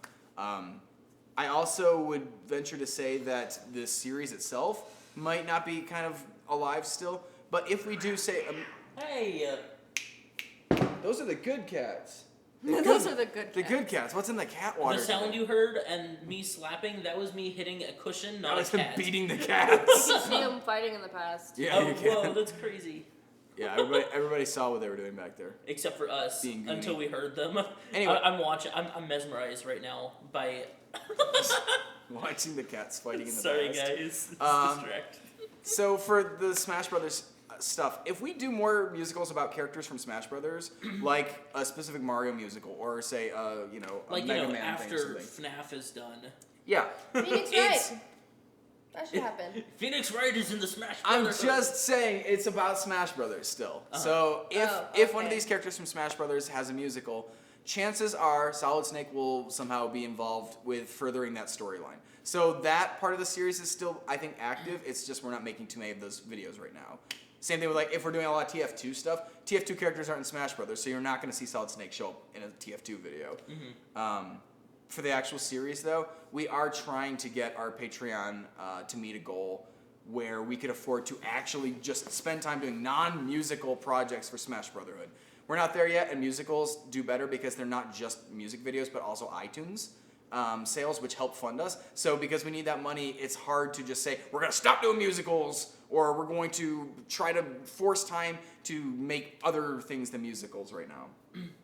I also would venture to say that the series itself might not be kind of alive still, but if we do say, Hey, those are the good cats. Those are the good The cats. good cats. What's in the cat water? the sound today? you heard and me slapping, that was me hitting a cushion, That not was a him cat. beating the cats. You see them fighting in the past. Yeah, Oh, you can. whoa, that's crazy. Yeah, everybody saw what they were doing back there. Except for us, Being goony. until we heard them. Anyway. I'm watching. I'm mesmerized right now by. Watching the cats fighting in the Sorry, past. guys. It's Um, distract. So for the Smash Brothers stuff, if we do more musicals about characters from Smash Brothers, like a specific Mario musical, or say a Like, Mega you know, Man thing or after something. FNAF is done. Yeah, Phoenix It's- Wright. That should happen. Phoenix Wright is in the Smash I'm Brothers. just saying it's about Smash Brothers still. So if Oh, if one of okay. these characters from Smash Brothers has a musical, chances are Solid Snake will somehow be involved with furthering that storyline. So that part of the series is still, I think, active. It's just we're not making too many of those videos right now. Same thing with like if we're doing a lot of TF2 stuff. TF2 characters aren't in Smash Brothers, so you're not going to see Solid Snake show up in a TF2 video. For the actual series, though, we are trying to get our Patreon to meet a goal where we could afford to actually just spend time doing non-musical projects for Smash Brotherhood. We're not there yet, and musicals do better because they're not just music videos, but also iTunes sales, which help fund us. So because we need that money, it's hard to just say, we're going to stop doing musicals, or we're going to try to force time to make other things than musicals right now.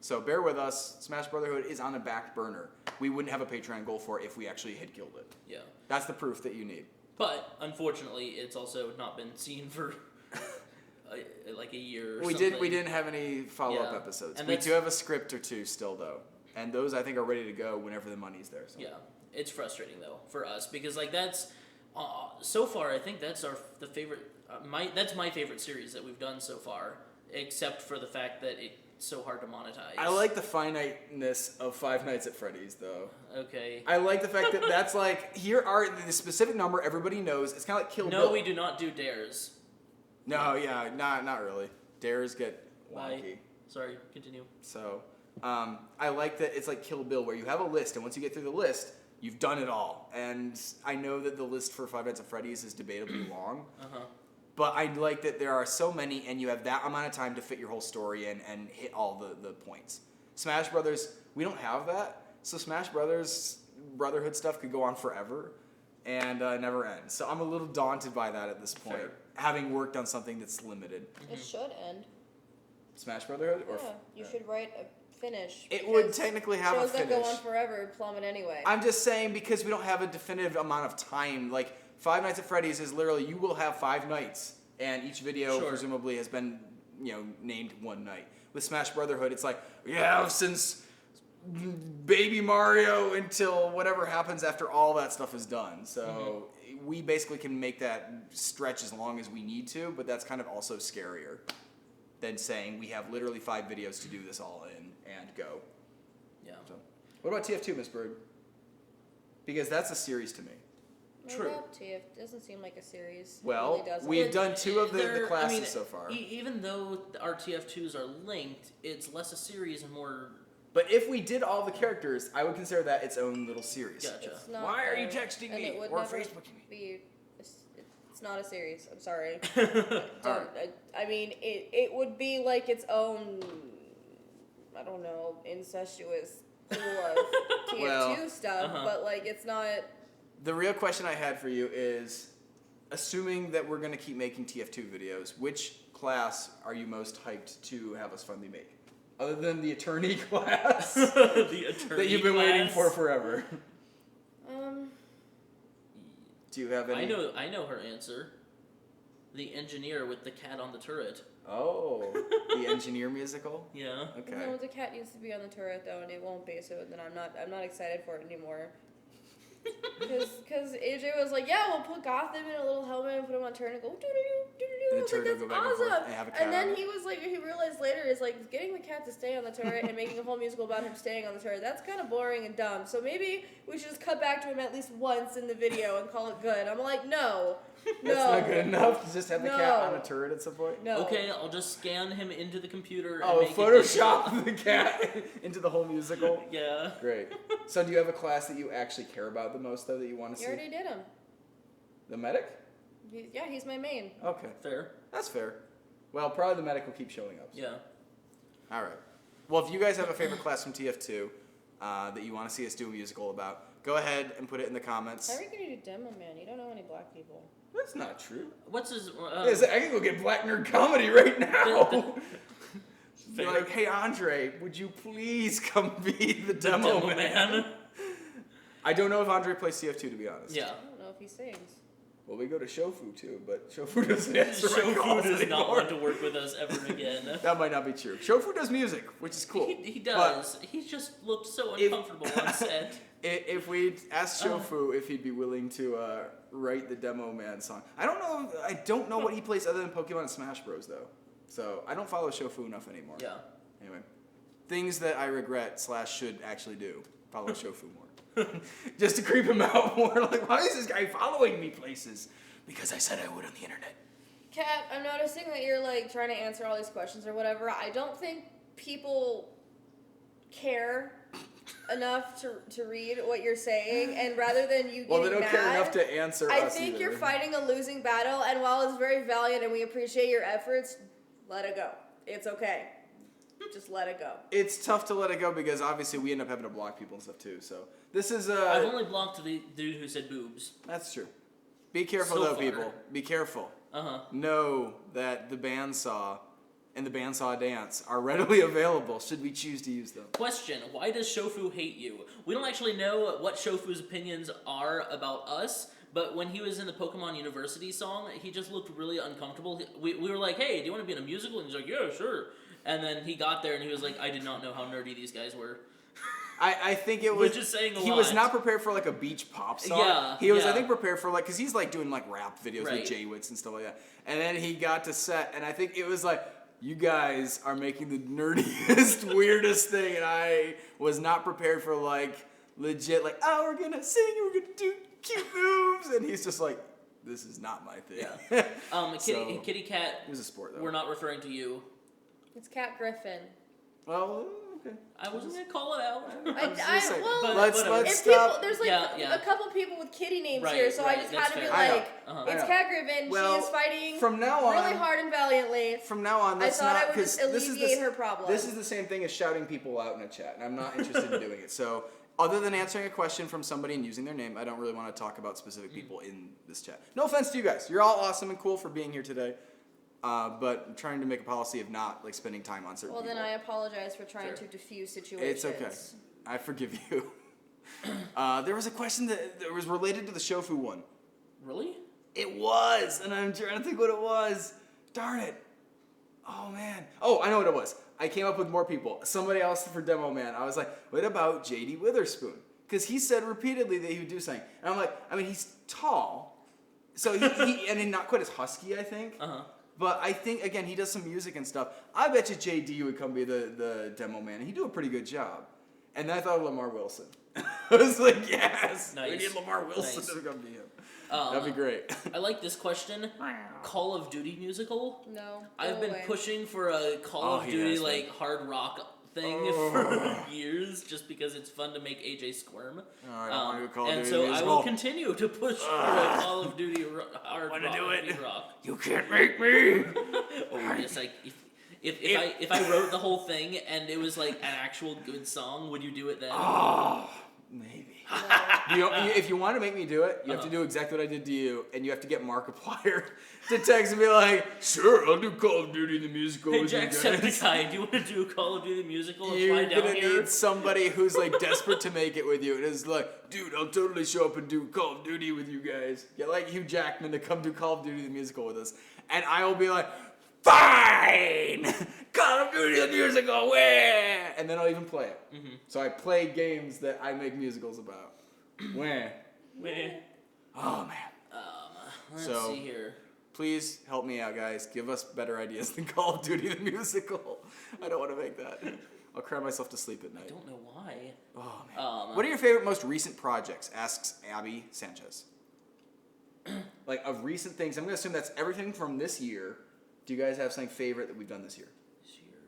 So bear with us. Smash Brotherhood is on a back burner. We wouldn't have a Patreon goal for it if we actually had killed it. Yeah. That's the proof that you need. But unfortunately, it's also not been seen for like a year. Or We something. didn't have any follow-up Yeah. episodes. And We that's- do have a script or two still though, and those I think are ready to go whenever the money's there. So. Yeah, it's frustrating though for us because like that's so far I think that's the favorite. That's my favorite series that we've done so far, except for the fact that it's so hard to monetize. I like the finiteness of Five Nights at Freddy's though. Okay. I like the fact that that's like here are the specific number everybody knows. It's kind of like Kill Bill. No, we do not do dares. No, yeah, not really. Dares get Bye. wonky. Sorry, continue. So, I like that it's like Kill Bill, where you have a list, and once you get through the list, you've done it all. And I know that the list for Five Nights at Freddy's is debatably long, but I like that there are so many, and you have that amount of time to fit your whole story in and hit all the points. Smash Brothers, we don't have that, so Smash Brothers Brotherhood stuff could go on forever and never end. So I'm a little daunted by that at this point, Fair. having worked on something that's limited. It should end. Smash Brotherhood, or Yeah, you should write a finish. It would because technically have a shows that go finish. on forever plummet anyway. I'm just saying because we don't have a definitive amount of time. Like Five Nights at Freddy's is literally you will have 5 nights, and each video Sure. presumably has been named one night. With Smash Brotherhood, it's like we have since Baby Mario until whatever happens after all that stuff is done. So we basically can make that stretch as long as we need to, but that's kind of also scarier than saying we have literally 5 videos to do this all in and go. Yeah. So, what about TF2, Miss Bird? Because that's a series to me. True. TF doesn't seem like a series. It Well, really doesn't. we've done 2 of the They're- classes so far. Even though our TF2s are linked, it's less a series and more. But if we did all the characters, I would consider that its own little series. Gotcha. It's not Why are you a- texting and me it would or never Facebooking me? Be, it's not a series. I'm sorry. Alright. I mean, it would be like its own, I don't know, incestuous pool of TF2 Well, stuff, uh-huh. but like it's not. The real question I had for you is, assuming that we're going to keep making TF2 videos, which class are you most hyped to have us finally make? Other than the attorney class The attorney that you've been waiting for class. forever. Do you have any? I know her answer. The engineer with the cat on the turret. Oh, the engineer musical? Yeah. Okay. No, the cat needs to be on the turret though, and it won't be. So then I'm not excited for it anymore. Because AJ was like, yeah, we'll put Gotham in a little helmet and put him on turret and go doo doo doo doo. And It's the like, turret that's will go back and forth awesome. and have a cat And then on it. he was like, he realized later is like getting the cat to stay on the turret and making a whole musical about him staying on the turret. That's kind of boring and dumb. So maybe we should just cut back to him at least once in the video and call it good. I'm like, no, no, That's not good enough to just have the cat on No. a turret at some point? no. Okay, I'll just scan him into the computer and Oh, make Photoshop the cat into the whole musical? it. Yeah. Great. So do you have a class that you actually care about the most, though, that you want to You see? already did him. The medic? Yeah, he's my main. Okay, Fair. that's fair. Well, probably the medic will keep showing up. Yeah. All right. Well, if you guys have a favorite class from TF2 that you want to see us do a musical about, go ahead and put it in the comments. How are you gonna do Demo Man? You don't know any black people. That's not true. What's his? Yes, I can go get Black Nerd Comedy right now. Be Fair. like, hey, Andre, would you please come be the The demo, Demo Man. I don't know if Andre plays TF2, to be honest. Yeah. I don't know if he sings. Well, we go to Shofu, too, but Shofu doesn't answer my calls Shofu does not anymore. want to work with us ever again. That might not be true. Shofu does music, which is cool. He does. He just looked so If- uncomfortable on set. If we asked Shofu if he'd be willing to write the Demo Man song, I don't know what he plays other than Pokemon and Smash Bros. Though, so I don't follow Shofu enough anymore. Yeah. Anyway, things that I regret / should actually do: follow Shofu more, just to creep him out more. Like, why is this guy following me places? Because I said I would on the internet. Kat, I'm noticing that you're like trying to answer all these questions or whatever. I don't think people care enough to read what you're saying, and rather than you getting Well, they don't mad, care enough to answer I us think either. you're fighting a losing battle, and while it's very valiant and we appreciate your efforts, let it go. It's okay. Just let it go. It's tough to let it go because obviously we end up having to block people and stuff too. So this is I've only blocked the dude who said boobs. that's true. Be careful So though, far. people. Be careful. Uh-huh. Know that the bandsaw and the bandsaw dance are readily available should we choose to use them. Question, why does Shofu hate you? We don't actually know what Shofu's opinions are about us, but when he was in the Pokemon University song, he just looked really uncomfortable. We were like, hey, do you want to be in a musical? And he's like, yeah, sure. And then he got there and he was like, I did not know how nerdy these guys were. I think it was Which is saying a he was lot. not prepared for like a beach pop song. Yeah, He was I yeah. think prepared for like because he's like doing like rap videos Right. with Jay Witz and stuff like that. And then he got to set and I think it was like you guys are making the nerdiest, weirdest thing, and I was not prepared for like legit like oh we're gonna sing, we're gonna do cute moves, and he's just like this is not my thing. Yeah. So, Kitty Cat, it was a sport though. we're not referring to you. It's Kat Griffin. Well, okay. I wasn't going to call it out. Well, let's whatever. if stop. people, there's like Yeah. a couple people with kitty names Right, here, so I right, just that's had to be fair. I know. like, Uh-huh. it's I know. Kat Griffin. Well, she is fighting from now on, really hard and valiantly. From now on, I let's thought not I would because just this is alleviate the, her problem. This is the same thing as shouting people out in a chat, and I'm not interested in doing it. So, other than answering a question from somebody and using their name, I don't really want to talk about specific people in this chat. No offense to you guys; you're all awesome and cool for being here today. But I'm trying to make a policy of not like spending time on certain Well, then people. I apologize for trying Fair. to diffuse situations. It's okay. I forgive you. There was a question that was related to the Shofu one. Really? It was, and I'm trying to think what it was. Darn it. Oh, man. Oh, I know what it was. I came up with more people. Somebody else for Demo Man. I was like, what about J.D. Witherspoon? Because he said repeatedly that he would do something. And I'm like, I mean, he's tall. So he and not quite as husky, I think. Uh-huh. But I think, again, he does some music and stuff. I bet you J.D. would come be the Demo Man, and he'd do a pretty good job. And then I thought of Lamar Wilson. I was like, yes, we Nice. need Lamar Wilson Nice. to come be him. Um, That'd be great. I like this question. Call of Duty musical? No. I've go been away. pushing for a Call Oh, of he Duty has been. like hard rock thing for years, just because it's fun to make AJ squirm. I don't wanna do Call of and Duty so I musical. will continue to push for a Call of Duty hard Wanna rock. do it? beat rock. You can't make me. Oh yes, like if I wrote the whole thing and it was like an actual good song, would you do it then? Oh, maybe. If you want to make me do it, you have to do exactly what I did to you, and you have to get Markiplier to text and be like, "Sure, I'll do Call of Duty the musical Hey, with you guys." Jacksepticeye, do you want to do Call of Duty musical and fly You're down gonna here? need somebody who's like desperate to make it with you, and is like, "Dude, I'll totally show up and do Call of Duty with you guys." Get like Hugh Jackman to come do Call of Duty the musical with us, and I will be like, "Fine, Call of Duty the musical, where?" And then I'll even play it. Mm-hmm. So I play games that I make musicals about. Where? Meh. Oh man. Let's So- see here. Please help me out, guys. Give us better ideas than Call of Duty the musical. I don't want to make that. I'll cry myself to sleep at I night. don't know why. Oh man. Um, What are your favorite, most recent projects? Asks Abby Sanchez. Like of recent things, I'm gonna assume that's everything from this year. Do you guys have something favorite that we've done this year? This year.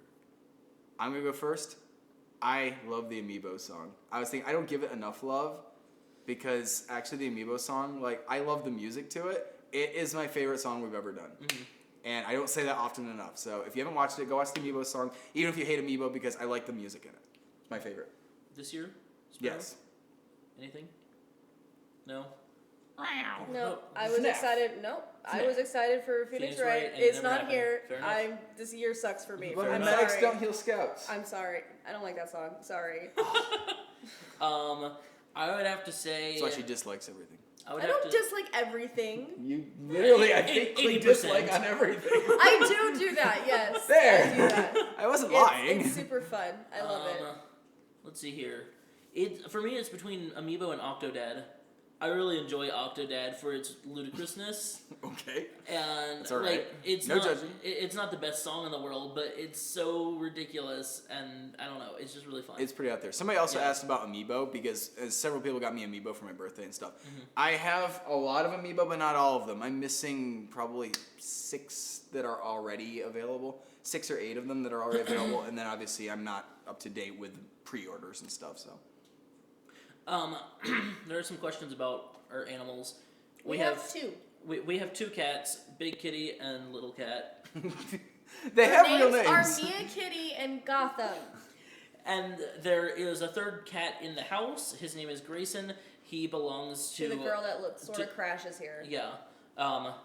I'm gonna go first. I love the Amiibo song. I was thinking I don't give it enough love because actually the Amiibo song, like I love the music to it. It is my favorite song we've ever done. Mm-hmm. And I don't say that often enough. So if you haven't watched it, go watch the Amiibo song. Even if you hate Amiibo, because I like the music in it. It's my favorite. This year? Sparrow? Yes. Anything? No? No, I was FNAF. excited. No, I was excited for Phoenix, Phoenix Wright. Wright, and it It's never not happened. here. Fair enough. This year sucks for me. But I'm Medics sorry. Don't Heal Scouts. I'm sorry. I don't like that song. Sorry. I would have to say. That's why she dislikes everything. I would I have don't to. dislike everything. You literally, I Eight- think, 80%. dislike on everything. I do that. Yes. There. I do that. I wasn't lying. It's super fun. I love it. Let's see here. For me, it's between Amiibo and Octodad. I really enjoy Octodad for its ludicrousness, Okay. and That's all right. it's No not judging. it's not the best song in the world, but it's so ridiculous, and I don't know, it's just really fun. It's pretty out there. Somebody also Yeah. asked about Amiibo because several people got me Amiibo for my birthday and stuff. Mm-hmm. I have a lot of Amiibo, but not all of them. I'm missing probably 6 that are already available. 6 or 8 of them that are already available, and then obviously I'm not up to date with pre-orders and stuff. So There are some questions about our animals. We have 2. We have 2 cats, Big Kitty and Little Cat. they Their have real names names. are Mia Kitty and Gotham. And there is a third cat in the house. His name is Grayson. He belongs to To the girl that looks sort to- of crashes here. Yeah.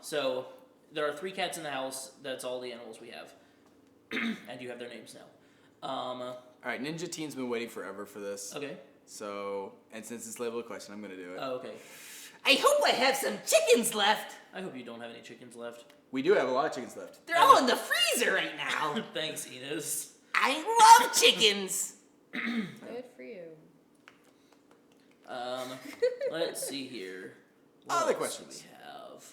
So there are 3 cats in the house. That's all the animals we have. And you have their names now. All right, Ninja Teen's been waiting forever for this. Okay. So, and since it's labeled a question, I'm gonna do it. Oh, okay. I hope I have some chickens left. I hope you don't have any chickens left. We do have a lot of chickens left. They're all in the freezer right now. Thanks, Enos. I love chickens. Good for you. Let's see here. Other else questions? do we have?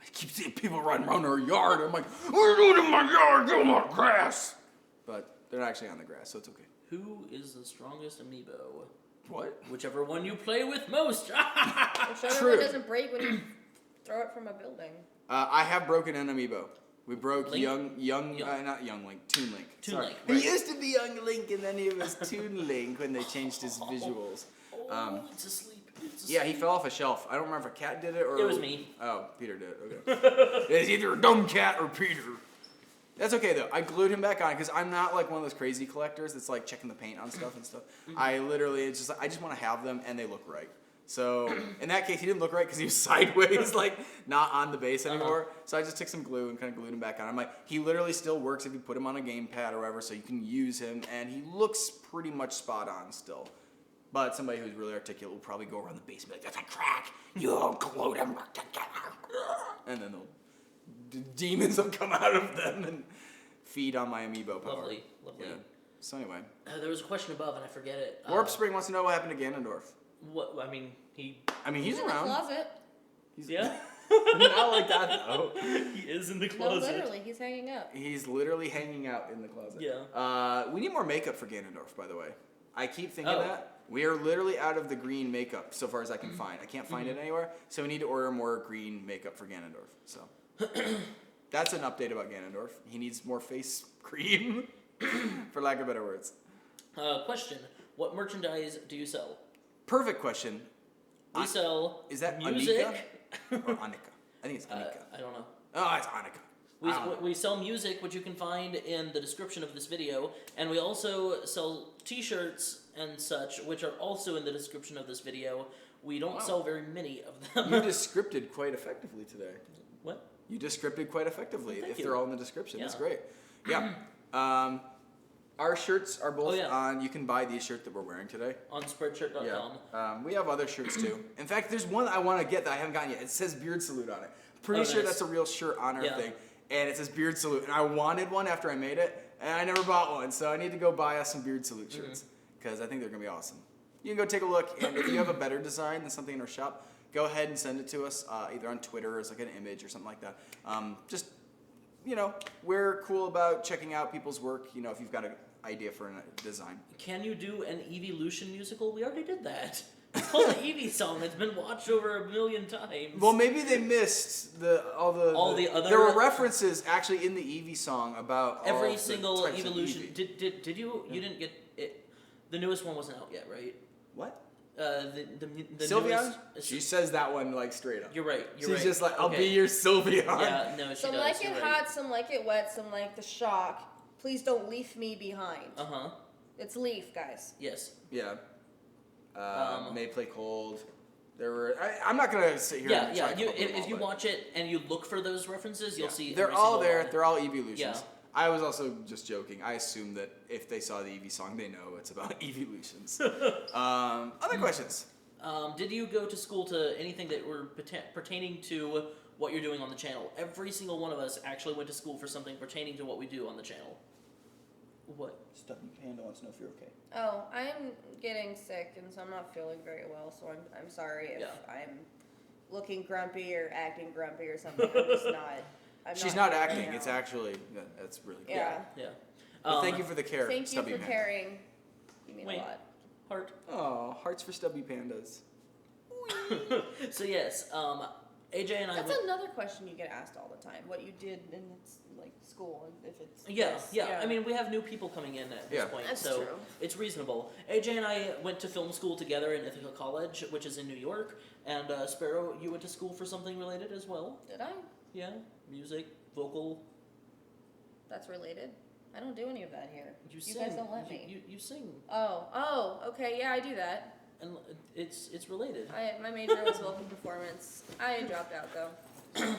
I keep seeing people running around our yard. I'm like, what are you doing in my yard? Get on my grass. But they're not actually on the grass, so it's okay. Who is the strongest amiibo? What? Whichever one you play with most. Whichever True. one doesn't break when you throw it from a building. I have broken an amiibo. We broke Link? not Young Link, Toon Link. Toon Sorry. Link, He right. used to be Young Link, and then he was Toon Link when they changed his visuals. Oh, it's asleep. It's Yeah, he asleep. fell off a shelf. I don't remember if a cat did it or It was me. Oh, Peter did it. Okay. It's either a dumb cat or Peter. That's okay though. I glued him back on because I'm not like one of those crazy collectors that's like checking the paint on stuff and stuff. I literally, it's just like, I just want to have them and they look right. So in that case, he didn't look right because he was sideways, like not on the base anymore. So I just took some glue and kind of glued him back on. I'm like, he literally still works if you put him on a gamepad or whatever, so you can use him, and he looks pretty much spot on still. But somebody who's really articulate will probably go around the base and be like, "That's a crack. You glued him together," and then demons will come out of them and feed on my amiibo power. Lovely, lovely. Yeah. So anyway, There was a question above, and I forget it. Warp Spring wants to know what happened to Ganondorf. What? I mean, he. I mean, he's in the around. closet. He's Yeah. not like that though. He is in the No, closet. literally, he's hanging up. He's literally hanging out in the closet. Yeah. We need more makeup for Ganondorf, by the way. I keep thinking Oh. that. We are literally out of the green makeup so far as I can find. I can't find it anywhere, so we need to order more green makeup for Ganondorf. So that's an update about Ganondorf. He needs more face cream, for lack of better words. Question: what merchandise do you sell? Perfect question. We sell. Is that music? Anika? Or Anika? I think it's Anika. I don't know. Oh, it's Anika. We sell music, which you can find in the description of this video, and we also sell T-shirts and such, which are also in the description of this video. We don't sell very many of them. You descripted quite effectively today. What? You descripted quite effectively. Thank if you. they're all in the description, that's Yeah. great. Yeah. Our shirts are both yeah. on. You can buy the shirt that we're wearing today. On Spreadshirt.com. Yeah. We have other shirts too. In fact, there's one I want to get that I haven't gotten yet. It says Beard Salute on it. Pretty Oh, sure nice. that's a real shirt on our Yeah. thing. And it says Beard Salute. And I wanted one after I made it, and I never bought one. So I need to go buy us some Beard Salute shirts because I think they're going to be awesome. You can go take a look, and if you have a better design than something in our shop, go ahead and send it to us either on Twitter as like an image or something like that. Just, we're cool about checking out people's work, if you've got an idea for a design. Can you do an Evolution musical? We already did that. It's called the Eevee song. It's been watched over 1 million times. Well, maybe they missed all the other- There were references actually in the Eevee song about all Every the single types of Evolution. Eevee. Did you? You didn't get it. The newest one wasn't out yet, right? What? The Sylveon? newest. She says that one like straight up. You're right. You're She's right. just like, I'll Okay. be your Sylveon. Yeah, no, she Some does. like You're it right. hot, some like it wet, some like the shock. Please don't leave me behind. Uh huh. It's leaf, guys. Yes. Yeah. Um, May play cold. There were. I'm not gonna sit here. Yeah, and yeah. try to come up with them If all, you but- watch it and you look for those references, you'll see. They're every all single there. one. They're all Eeveelutions. Yeah. I was also just joking. I assume that if they saw the Eevee song, they know it's about Eeveelutions. Other questions? Did you go to school to anything that were pertaining to what you're doing on the channel? Every single one of us actually went to school for something pertaining to what we do on the channel. What? Stubby Panda wants to know if you're okay. Oh, I'm getting sick, and so I'm not feeling very well. So I'm sorry if Yeah. I'm looking grumpy or acting grumpy or something. I'm just not. She's not here right acting. now. It's actually that's really cool. Yeah. Yeah. But thank you for the care, Thank you Stubby for Panda. caring. You mean Wait. a lot. Heart. Oh, hearts for Stubby Pandas. So yes, AJ and I That's went. another question you get asked all the time. What you did in like school, and if it's Yeah, this. yeah. I mean, we have new people coming in at this Yeah. point, That's so true. it's reasonable. AJ and I went to film school together in Ithaca College, which is in New York, and Sparrow, you went to school for something related as well. Did I? Yeah, music, vocal. That's related. I don't do any of that here. You You sing. guys don't let me. You sing, Oh, okay, yeah, I do that. and it's related. My major was vocal performance. I dropped out though.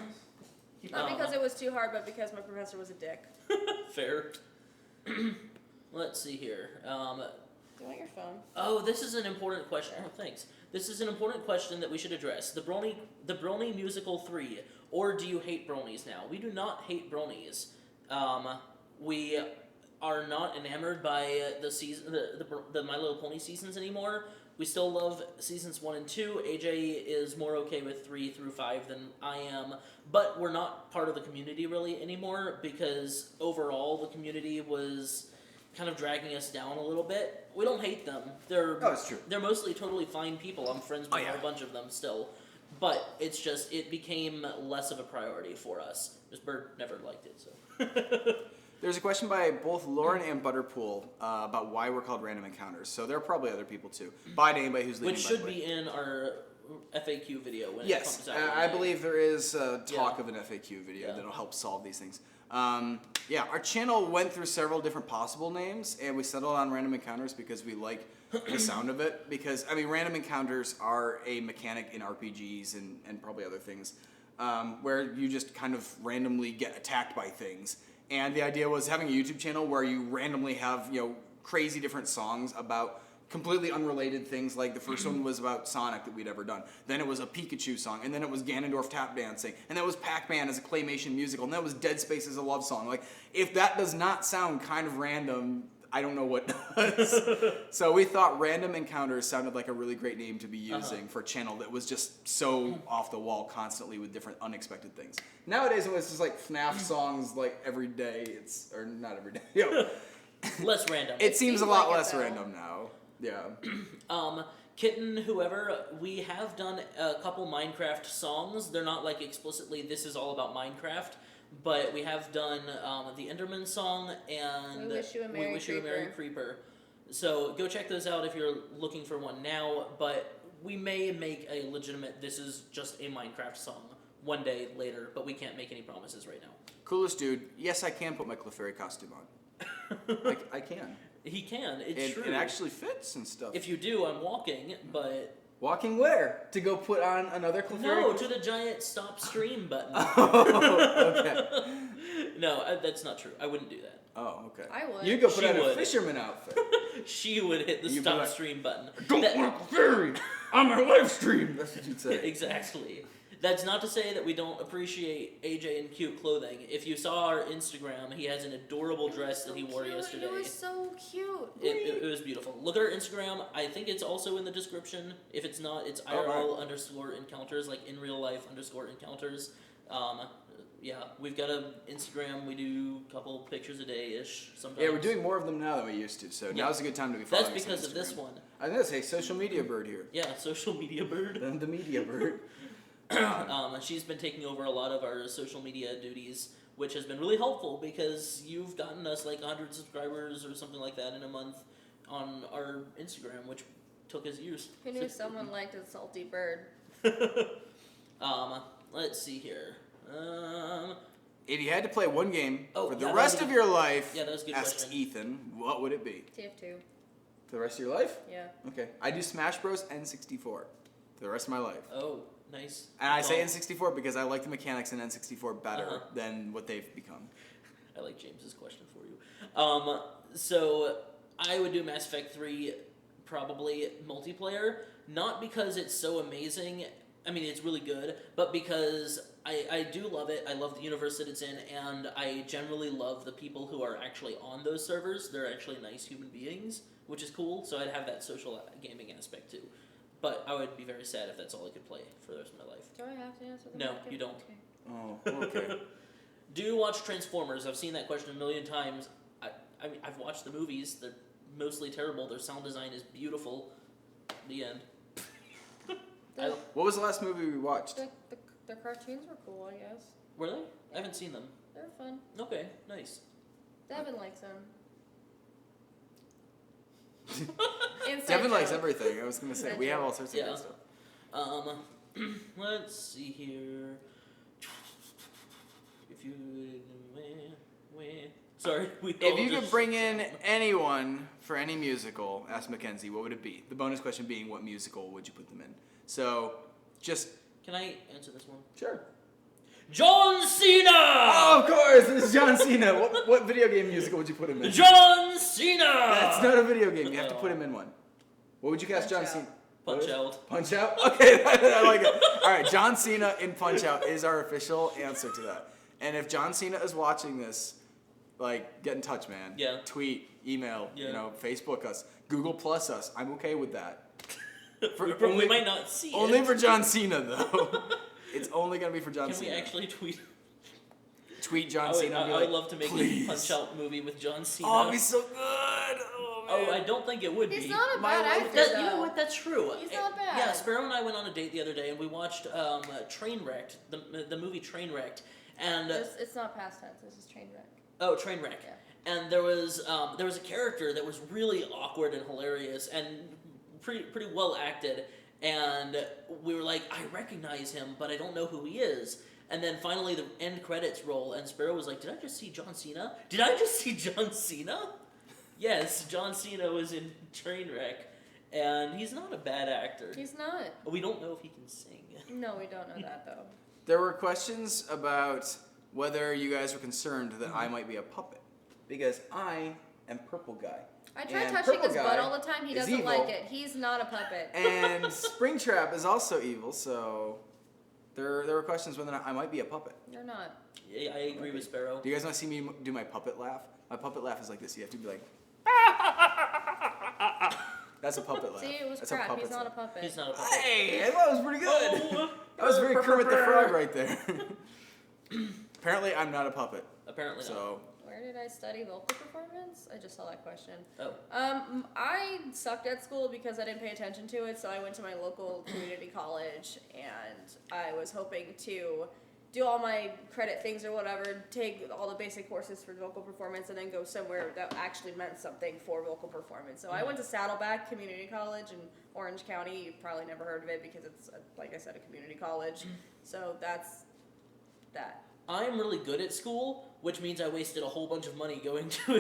Not because it was too hard, but because my professor was a dick. Fair. Let's see here. Do you want your phone? Oh, this is an important question. Oh, thanks. This is an important question that we should address. The Brony Musical 3, or do you hate bronies now? We do not hate bronies. We are not enamored by the season, the My Little Pony seasons anymore. We still love seasons 1 and 2. AJ is more okay with 3 through 5 than I am, but we're not part of the community really anymore because overall the community was kind of dragging us down a little bit. We don't hate them. Oh, it's true. They're mostly totally fine people. I'm friends with Oh, yeah. a whole bunch of them still. But it's just, it became less of a priority for us. This bird never liked it, so. There's a question by both Lauren and Butterpool about why we're called Random Encounters. So there are probably other people too. Bye to anybody who's leaving. Which by the should way. be in our FAQ video when it Yes, comes out. I believe there is talk Yeah. of an FAQ video Yeah. that'll help solve these things. Yeah, our channel went through several different possible names, and we settled on Random Encounters because we like the sound of it. Because, I mean, Random Encounters are a mechanic in RPGs and probably other things where you just kind of randomly get attacked by things. And the idea was having a YouTube channel where you randomly have, crazy different songs about completely unrelated things. Like the first one was about Sonic that we'd ever done. Then it was a Pikachu song, and then it was Ganondorf tap dancing, and then it was Pac-Man as a claymation musical, and then it was Dead Space as a love song. Like, if that does not sound kind of random, I don't know what does. So we thought Random Encounters sounded like a really great name to be using for a channel that was just so off the wall constantly with different unexpected things. Nowadays, when it's just like FNAF songs like every day, or not every day. Less random. It seems a seems lot like it, less though. random now. Yeah. Kitten, whoever, we have done a couple Minecraft songs. They're not like explicitly this is all about Minecraft, but we have done the Enderman song and We Wish You a Merry We Wish You a Merry Creeper. So go check those out if you're looking for one now, but we may make a legitimate this is just a Minecraft song one day later, but we can't make any promises right now. Coolest dude. Yes, I can put my Clefairy costume on. I can. He can. It's true. It actually fits and stuff. If you do, I'm walking, but Walking where? To go put on another Clefairy no, costume? to the giant stop stream button. Oh, okay. No, that's not true. I wouldn't do that. Oh, okay. I would. You go put She on a would. fisherman outfit. She would hit the You'd be stop like, stream button. Don't That- want a Clefairy on my live stream. That's what you'd say. Exactly. That's not to say that we don't appreciate AJ in cute clothing. If you saw our Instagram, he has an adorable dress that he wore yesterday. It was so cute. It was beautiful. Look at our Instagram. I think it's also in the description. If it's not, it's IRL_encounters, like in real life _encounters. Yeah, we've got an Instagram. We do a couple pictures a day ish sometimes. Yeah, we're doing more of them now than we used to, so Yeah. now's a good time to be following That's us on because of this Instagram. one. I was gonna say social media bird here. Yeah, social media bird. The media bird. She's been taking over a lot of our social media duties, which has been really helpful because you've gotten us like 100 subscribers or something like that in a month on our Instagram, which took us years. Who knew someone liked a salty bird? Let's see here. If you had to play one game Oh, for the yeah, that rest was a of good- your life, yeah, that was a good asked question. Ethan, what would it be? TF2. For the rest of your life? Yeah. Okay. I do Smash Bros. N64 for the rest of my life. Oh, nice. And I say Oh, N64 because I like the mechanics in N64 better Uh-huh. than what they've become. I like James's question for you. So I would do Mass Effect 3 probably multiplayer, not because it's so amazing. I mean, it's really good, but because I do love it. I love the universe that it's in, and I generally love the people who are actually on those servers. They're actually nice human beings, which is cool, so I'd have that social gaming aspect too. But I would be very sad if that's all I could play for the rest of my life. Do I have to answer the No, market? you don't. Okay. Oh, okay. Do you watch Transformers? I've seen that question a million times. I mean, I've watched the movies. They're mostly terrible. Their sound design is beautiful. The end. The, What was the last movie we watched? the cartoons were cool, I guess. Were they? I haven't seen them. They were fun. Okay, nice. Devin likes them. Inside Devin likes joke. everything. I was gonna say Inside we have joke. all sorts of Yeah. good stuff. Let's see here. If you sorry, we all If you just could bring in anyone for any musical, ask Mackenzie, what would it be? The bonus question being, what musical would you put them in? So, just Can I answer this one? sure. John Cena. Oh, of course, it's John Cena. What video game musical would you put him in? John Cena. That's not a video game. You have to put him in one. What would you cast John Punch Cena? Out. Punch What is it? Out. Punch Out? Okay, I like it. All right, John Cena in Punch Out is our official answer to that. And if John Cena is watching this, like, get in touch, man. Yeah. Tweet, email, Yeah. Facebook us, Google Plus us. I'm okay with that. We might not see Only it. for John Cena, though. It's only gonna be for John Can Cena. we actually tweet? tweet John I would, Cena? and be I would like, love to make please. a Punch Out movie with John Cena. Oh, it'd be so good. Oh man. Oh, I don't think it would He's be. not a My bad life actor, That, though. you know what? That's true. He's not bad. Yeah, Sparrow and I went on a date the other day, and we watched Trainwrecked, the movie Trainwrecked, and It's not past tense. This is train wreck. oh, Trainwreck. Yeah. And there was a character that was really awkward and hilarious and pretty well acted, and we were like, I recognize him, but I don't know who he is. And then finally the end credits roll, and Sparrow was like, did I just see John Cena? Did I just see John Cena? Yes, John Cena was in Trainwreck, and he's not a bad actor. He's not. We don't know if he can sing. No, we don't know that though. There were questions about whether you guys were concerned that I might be a puppet. Because I am Purple Guy. I try And touching Purple his Guy butt all the time. He is doesn't evil. like it. He's not a puppet. And Springtrap is also evil, so there were questions whether or not I might be a puppet. You're not. Yeah, I agree with Sparrow. Do you guys want to see me do my puppet laugh? My puppet laugh is like this. You have to be like... That's a puppet laugh. See, it was That's crap. puppet He's not a laugh. puppet. He's not a puppet. Hey, I thought it was pretty good. Oh, That was very Kermit the Frog right there. Apparently, I'm not a puppet. Apparently not. So, Where did I study vocal performance? I just saw that question. Oh. I sucked at school because I didn't pay attention to it, so I went to my local community college, and I was hoping to do all my credit things or whatever, take all the basic courses for vocal performance, and then go somewhere that actually meant something for vocal performance. So I went to Saddleback Community College in Orange County. You've probably never heard of it because it's, like I said, a community college. So that's that. I'm really good at school, which means I wasted a whole bunch of money going to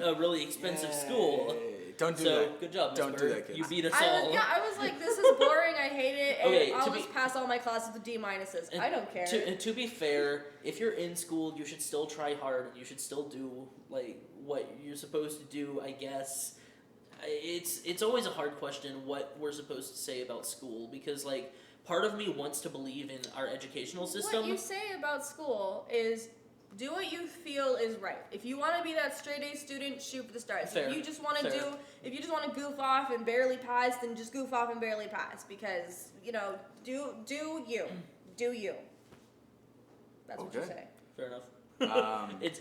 a really expensive school. Yay. Don't do So that. good job, Miss Don't do Bird. that, kids. You beat us I all. was like, this is boring. I hate it. And Okay, I'll to just be- pass all my classes with D minuses. And I don't care. To be fair, if you're in school, you should still try hard. And you should still do like what you're supposed to do. I guess it's always a hard question what we're supposed to say about school because like part of me wants to believe in our educational system. What you say about school is do what you feel is right. If you want to be that straight A student, shoot for the stars. Fair, If you just want to fair. if you just want to goof off and barely pass, then just goof off and barely pass because do you. That's what you Okay. say. Fair enough. Um, It's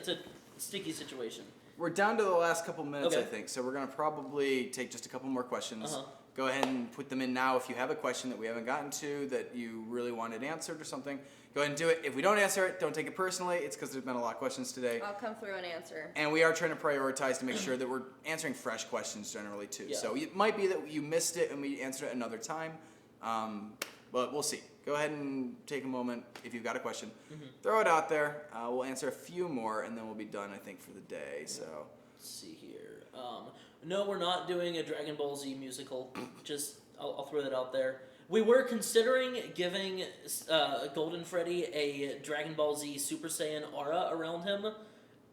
a sticky situation. we're down to the last couple minutes, Okay. I think. So we're gonna probably take just a couple more questions. Uh-huh. Go ahead and put them in now. If you have a question that we haven't gotten to that you really wanted answered or something, go ahead and do it. If we don't answer it, don't take it personally. It's because there's been a lot of questions today. I'll come through and answer. And we are trying to prioritize to make sure that we're answering fresh questions generally too. Yeah. So it might be that you missed it and we answered it another time, but we'll see. Go ahead and take a moment if you've got a question. Throw it out there. We'll answer a few more and then we'll be done, I think, for the day. So Let's see here. No, we're not doing a Dragon Ball Z musical. Just I'll throw that out there. We were considering giving Golden Freddy a Dragon Ball Z Super Saiyan aura around him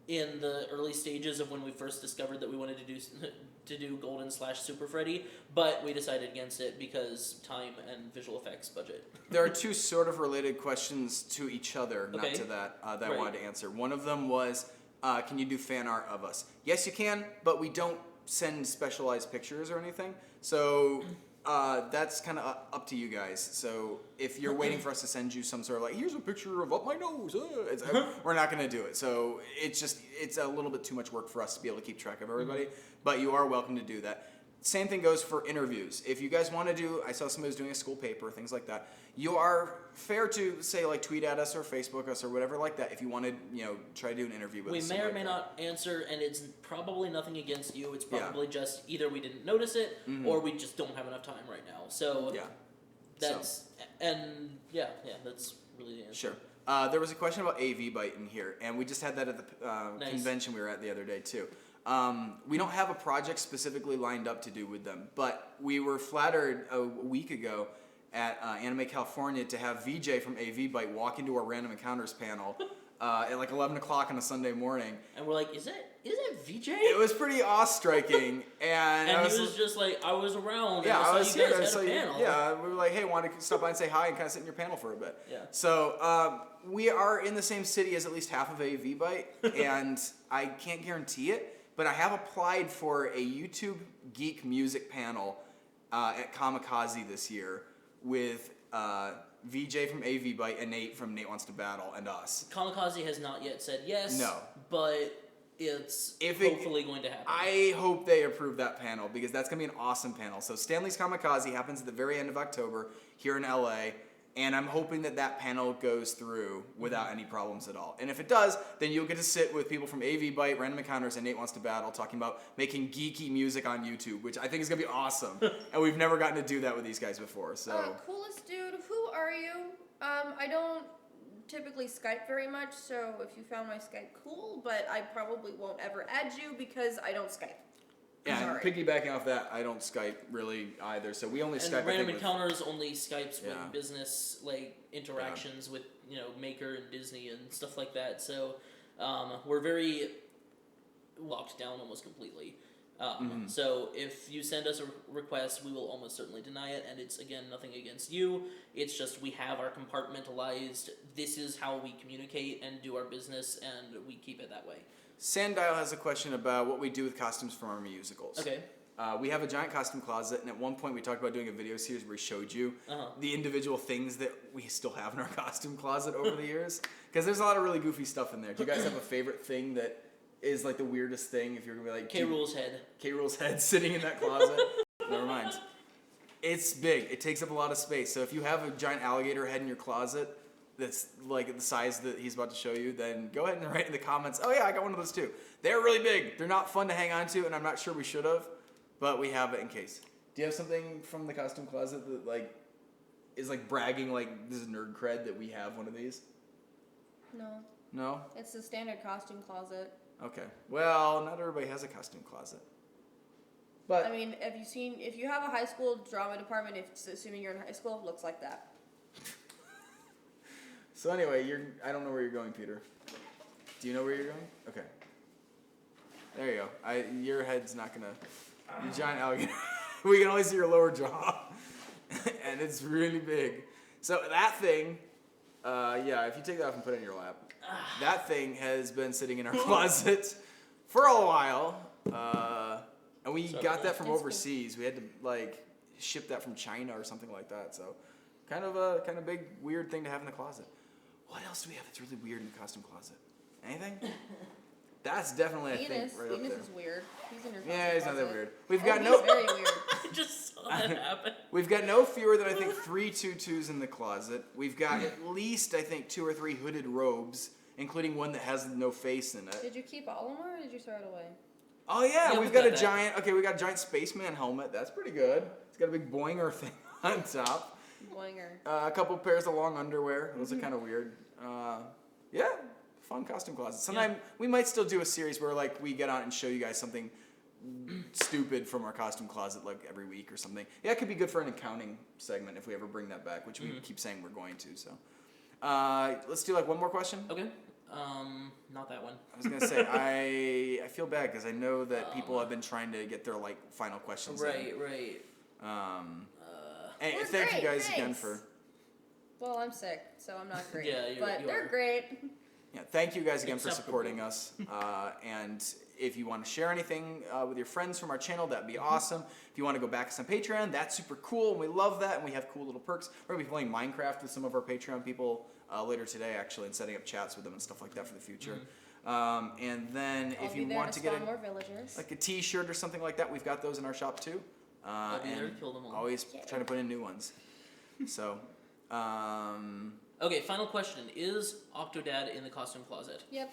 in the early stages of when we first discovered that we wanted to do Golden / Super Freddy, but we decided against it because time and visual effects budget. there are two sort of related questions to each other, Okay. not to that, that I Right. wanted to answer. One of them was, can you do fan art of us? Yes, you can, but we don't send specialized pictures or anything. So that's kind of up to you guys. So if you're waiting for us to send you some sort of like, here's a picture of up my nose, we're not going to do it. So it's a little bit too much work for us to be able to keep track of everybody. But you are welcome to do that. Same thing goes for interviews. If you guys want to do, I saw somebody was doing a school paper, things like that. You are fair to say like tweet at us or Facebook us or whatever like that if you want to, try to do an interview with We us. may something or like may that. not answer, and it's probably nothing against you. It's Yeah. probably just either we didn't notice it, or we just don't have enough time right now. So Yeah. that's and yeah, that's really the answer. Sure. There was a question about AV Byte in here, and we just had that at the Nice. convention we were at the other day too. We don't have a project specifically lined up to do with them, but we were flattered a week ago at Anime California to have VJ from AV Byte walk into our Random Encounters panel at like 11 o'clock on a Sunday morning. And we're like, is it VJ? It was pretty awe-striking, and, and I he was just like, I was around. yeah, and I saw I was you guys here. had So a panel. yeah, we were like, hey, want to stop by and say hi and kind of sit in your panel for a bit. Yeah. So we are in the same city as at least half of AV Byte, and I can't guarantee it, but I have applied for a YouTube Geek Music panel at Kamikaze this year with VJ from AV Byte and Nate from Nate Wants to Battle and us. Kamikaze has not yet said yes. No. But it's If it- hopefully going to happen. I hope they approve that panel because that's going to be an awesome panel. So Stanley's Kamikaze happens at the very end of October here in LA, and I'm hoping that panel goes through without any problems at all. And if it does, then you'll get to sit with people from AV Byte, Random Encounters, and Nate Wants to Battle talking about making geeky music on YouTube, which I think is going to be awesome. And we've never gotten to do that with these guys before. So Coolest dude, who are you? I don't typically Skype very much, so if you found my Skype cool, but I probably won't ever add you because I don't Skype. yeah, and Sorry. piggybacking off that, I don't Skype really either. So we only and Skype. I Random think, with- Encounters only Skypes Yeah. with business like interactions with Maker and Disney and stuff like that. So we're very locked down almost completely. So if you send us a request, we will almost certainly deny it, and it's again nothing against you. It's just we have our compartmentalized. This is how we communicate and do our business, and we keep it that way. Sandile has a question about what we do with costumes from our musicals. Okay. We have a giant costume closet, and at one point we talked about doing a video series where we showed you Uh-huh. the individual things that we still have in our costume closet over the years. Because there's a lot of really goofy stuff in there. Do you guys have a favorite thing that is like the weirdest thing? If you're gonna be like K. Rool's head. K. Rool's head sitting in that closet. Never mind. It's big. It takes up a lot of space. So if you have a giant alligator head in your closet that's like the size that he's about to show you, then go ahead and write in the comments, oh yeah, I got one of those too. They're really big. They're not fun to hang on to, and I'm not sure we should have, but we have it in case. Do you have something from the costume closet that like is like bragging like this is nerd cred that we have one of these? No, No? it's the standard costume closet. Okay. Well, not everybody has a costume closet. But I mean, if you have a high school drama department, assuming you're in high school, looks like that. so anyway, I don't know where you're going, Peter. Do you know where you're going? Okay. There you go. Your head's not gonna. You giant alligator. We can only see your lower jaw, and it's really big. So that thing, yeah. If you take that off and put it in your lap, that thing has been sitting in our closet for a while, and we got that from It's overseas. We had to like ship that from China or something like that. So kind of big weird thing to have in the closet. What else do we have that's really weird in the costume closet? Anything? That's definitely, I think, Venus right up there. is weird. He's in your Yeah, he's not that closet. weird. We've Oh, got he's no very weird. I just saw that happen. we've got no fewer than I think 3 tutus in the closet. We've got at least I think 2 or 3 hooded robes, including one that has no face in it. Did you keep all of them or did you throw it away? Oh yeah, Yeah, we've we got got a that. giant. We got a giant spaceman helmet. That's pretty good. It's got a big boinger thing on top. Boinger. A couple pairs of long underwear. Those are kind of weird. Yeah, fun costume closet. Sometime we might still do a series where like we get on and show you guys something stupid from our costume closet like every week or something. Yeah, it could be good for an accounting segment if we ever bring that back, which we keep saying we're going to. So, let's do like one more question. Okay. Not that one. I was gonna say I feel bad because I know that people have been trying to get their like final questions. Right. In. And We're thank you great, guys again thanks. for. Well, I'm sick, so I'm not great. Yeah, but you they're are. great. Yeah, thank you guys again for Acceptable. supporting us. And if you want to share anything with your friends from our channel, that'd be awesome. If you want to go back to some Patreon, that's super cool, and we love that, and we have cool little perks. We're gonna be playing Minecraft with some of our Patreon people later today, actually, and setting up chats with them and stuff like that for the future. And then I'll if be you there want to to get spawn more villagers. like a T-shirt or something like that, we've got those in our shop too. I'll be there And to kill them all. always Yay. trying to put in new ones. So, Okay, final question. Is Octodad in the costume closet? Yep.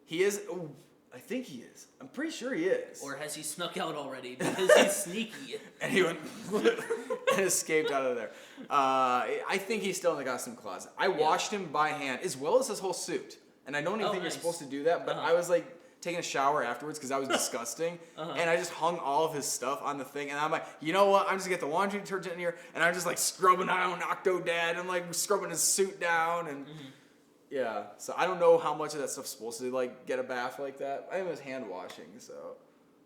he is. Oh, I think he is. I'm pretty sure he is. Or has he snuck out already because he's sneaky? And he went and escaped out of there. I think he's still in the costume closet. I washed him by hand, as well as his whole suit. And I don't even Oh, think nice. you're supposed to do that, but I was like taking a shower afterwards because I was disgusting. And I just hung all of his stuff on the thing. And I'm like, you know what? I'm just going to get the laundry detergent in here. And I'm just like scrubbing down Octodad and like scrubbing his suit down. And yeah, so I don't know how much of that stuff's supposed to like get a bath like that. I think it was hand washing, so.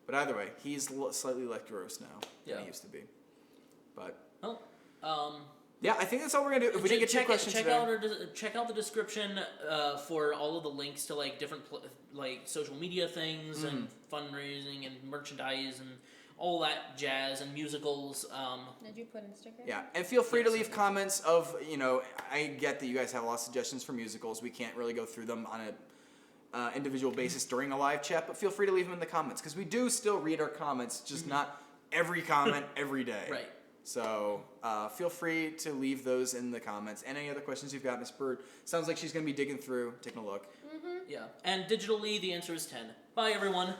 But either way, he's slightly less gross now than Yeah. he used to be. But Well, yeah, I think that's all we're gonna do. If we didn't get to your questions check today, check out the description for all of the links to like different like social media things and fundraising and merchandise and all that jazz and musicals. Did you put in stickers? yeah, and feel free to leave comments of I get that you guys have a lot of suggestions for musicals. We can't really go through them on a individual basis during a live chat, but feel free to leave them in the comments because we do still read our comments, just not every comment every day. Right. So feel free to leave those in the comments. And any other questions you've got, Miss Bird? Sounds like she's gonna be digging through, taking a look. Yeah. And digitally, the answer is 10. Bye, everyone.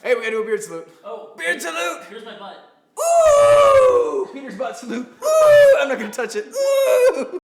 Hey, we gotta do a beard salute. Oh, Beard salute! here's my butt. Ooh! Peter's butt salute. Ooh! I'm not gonna touch it. Ooh!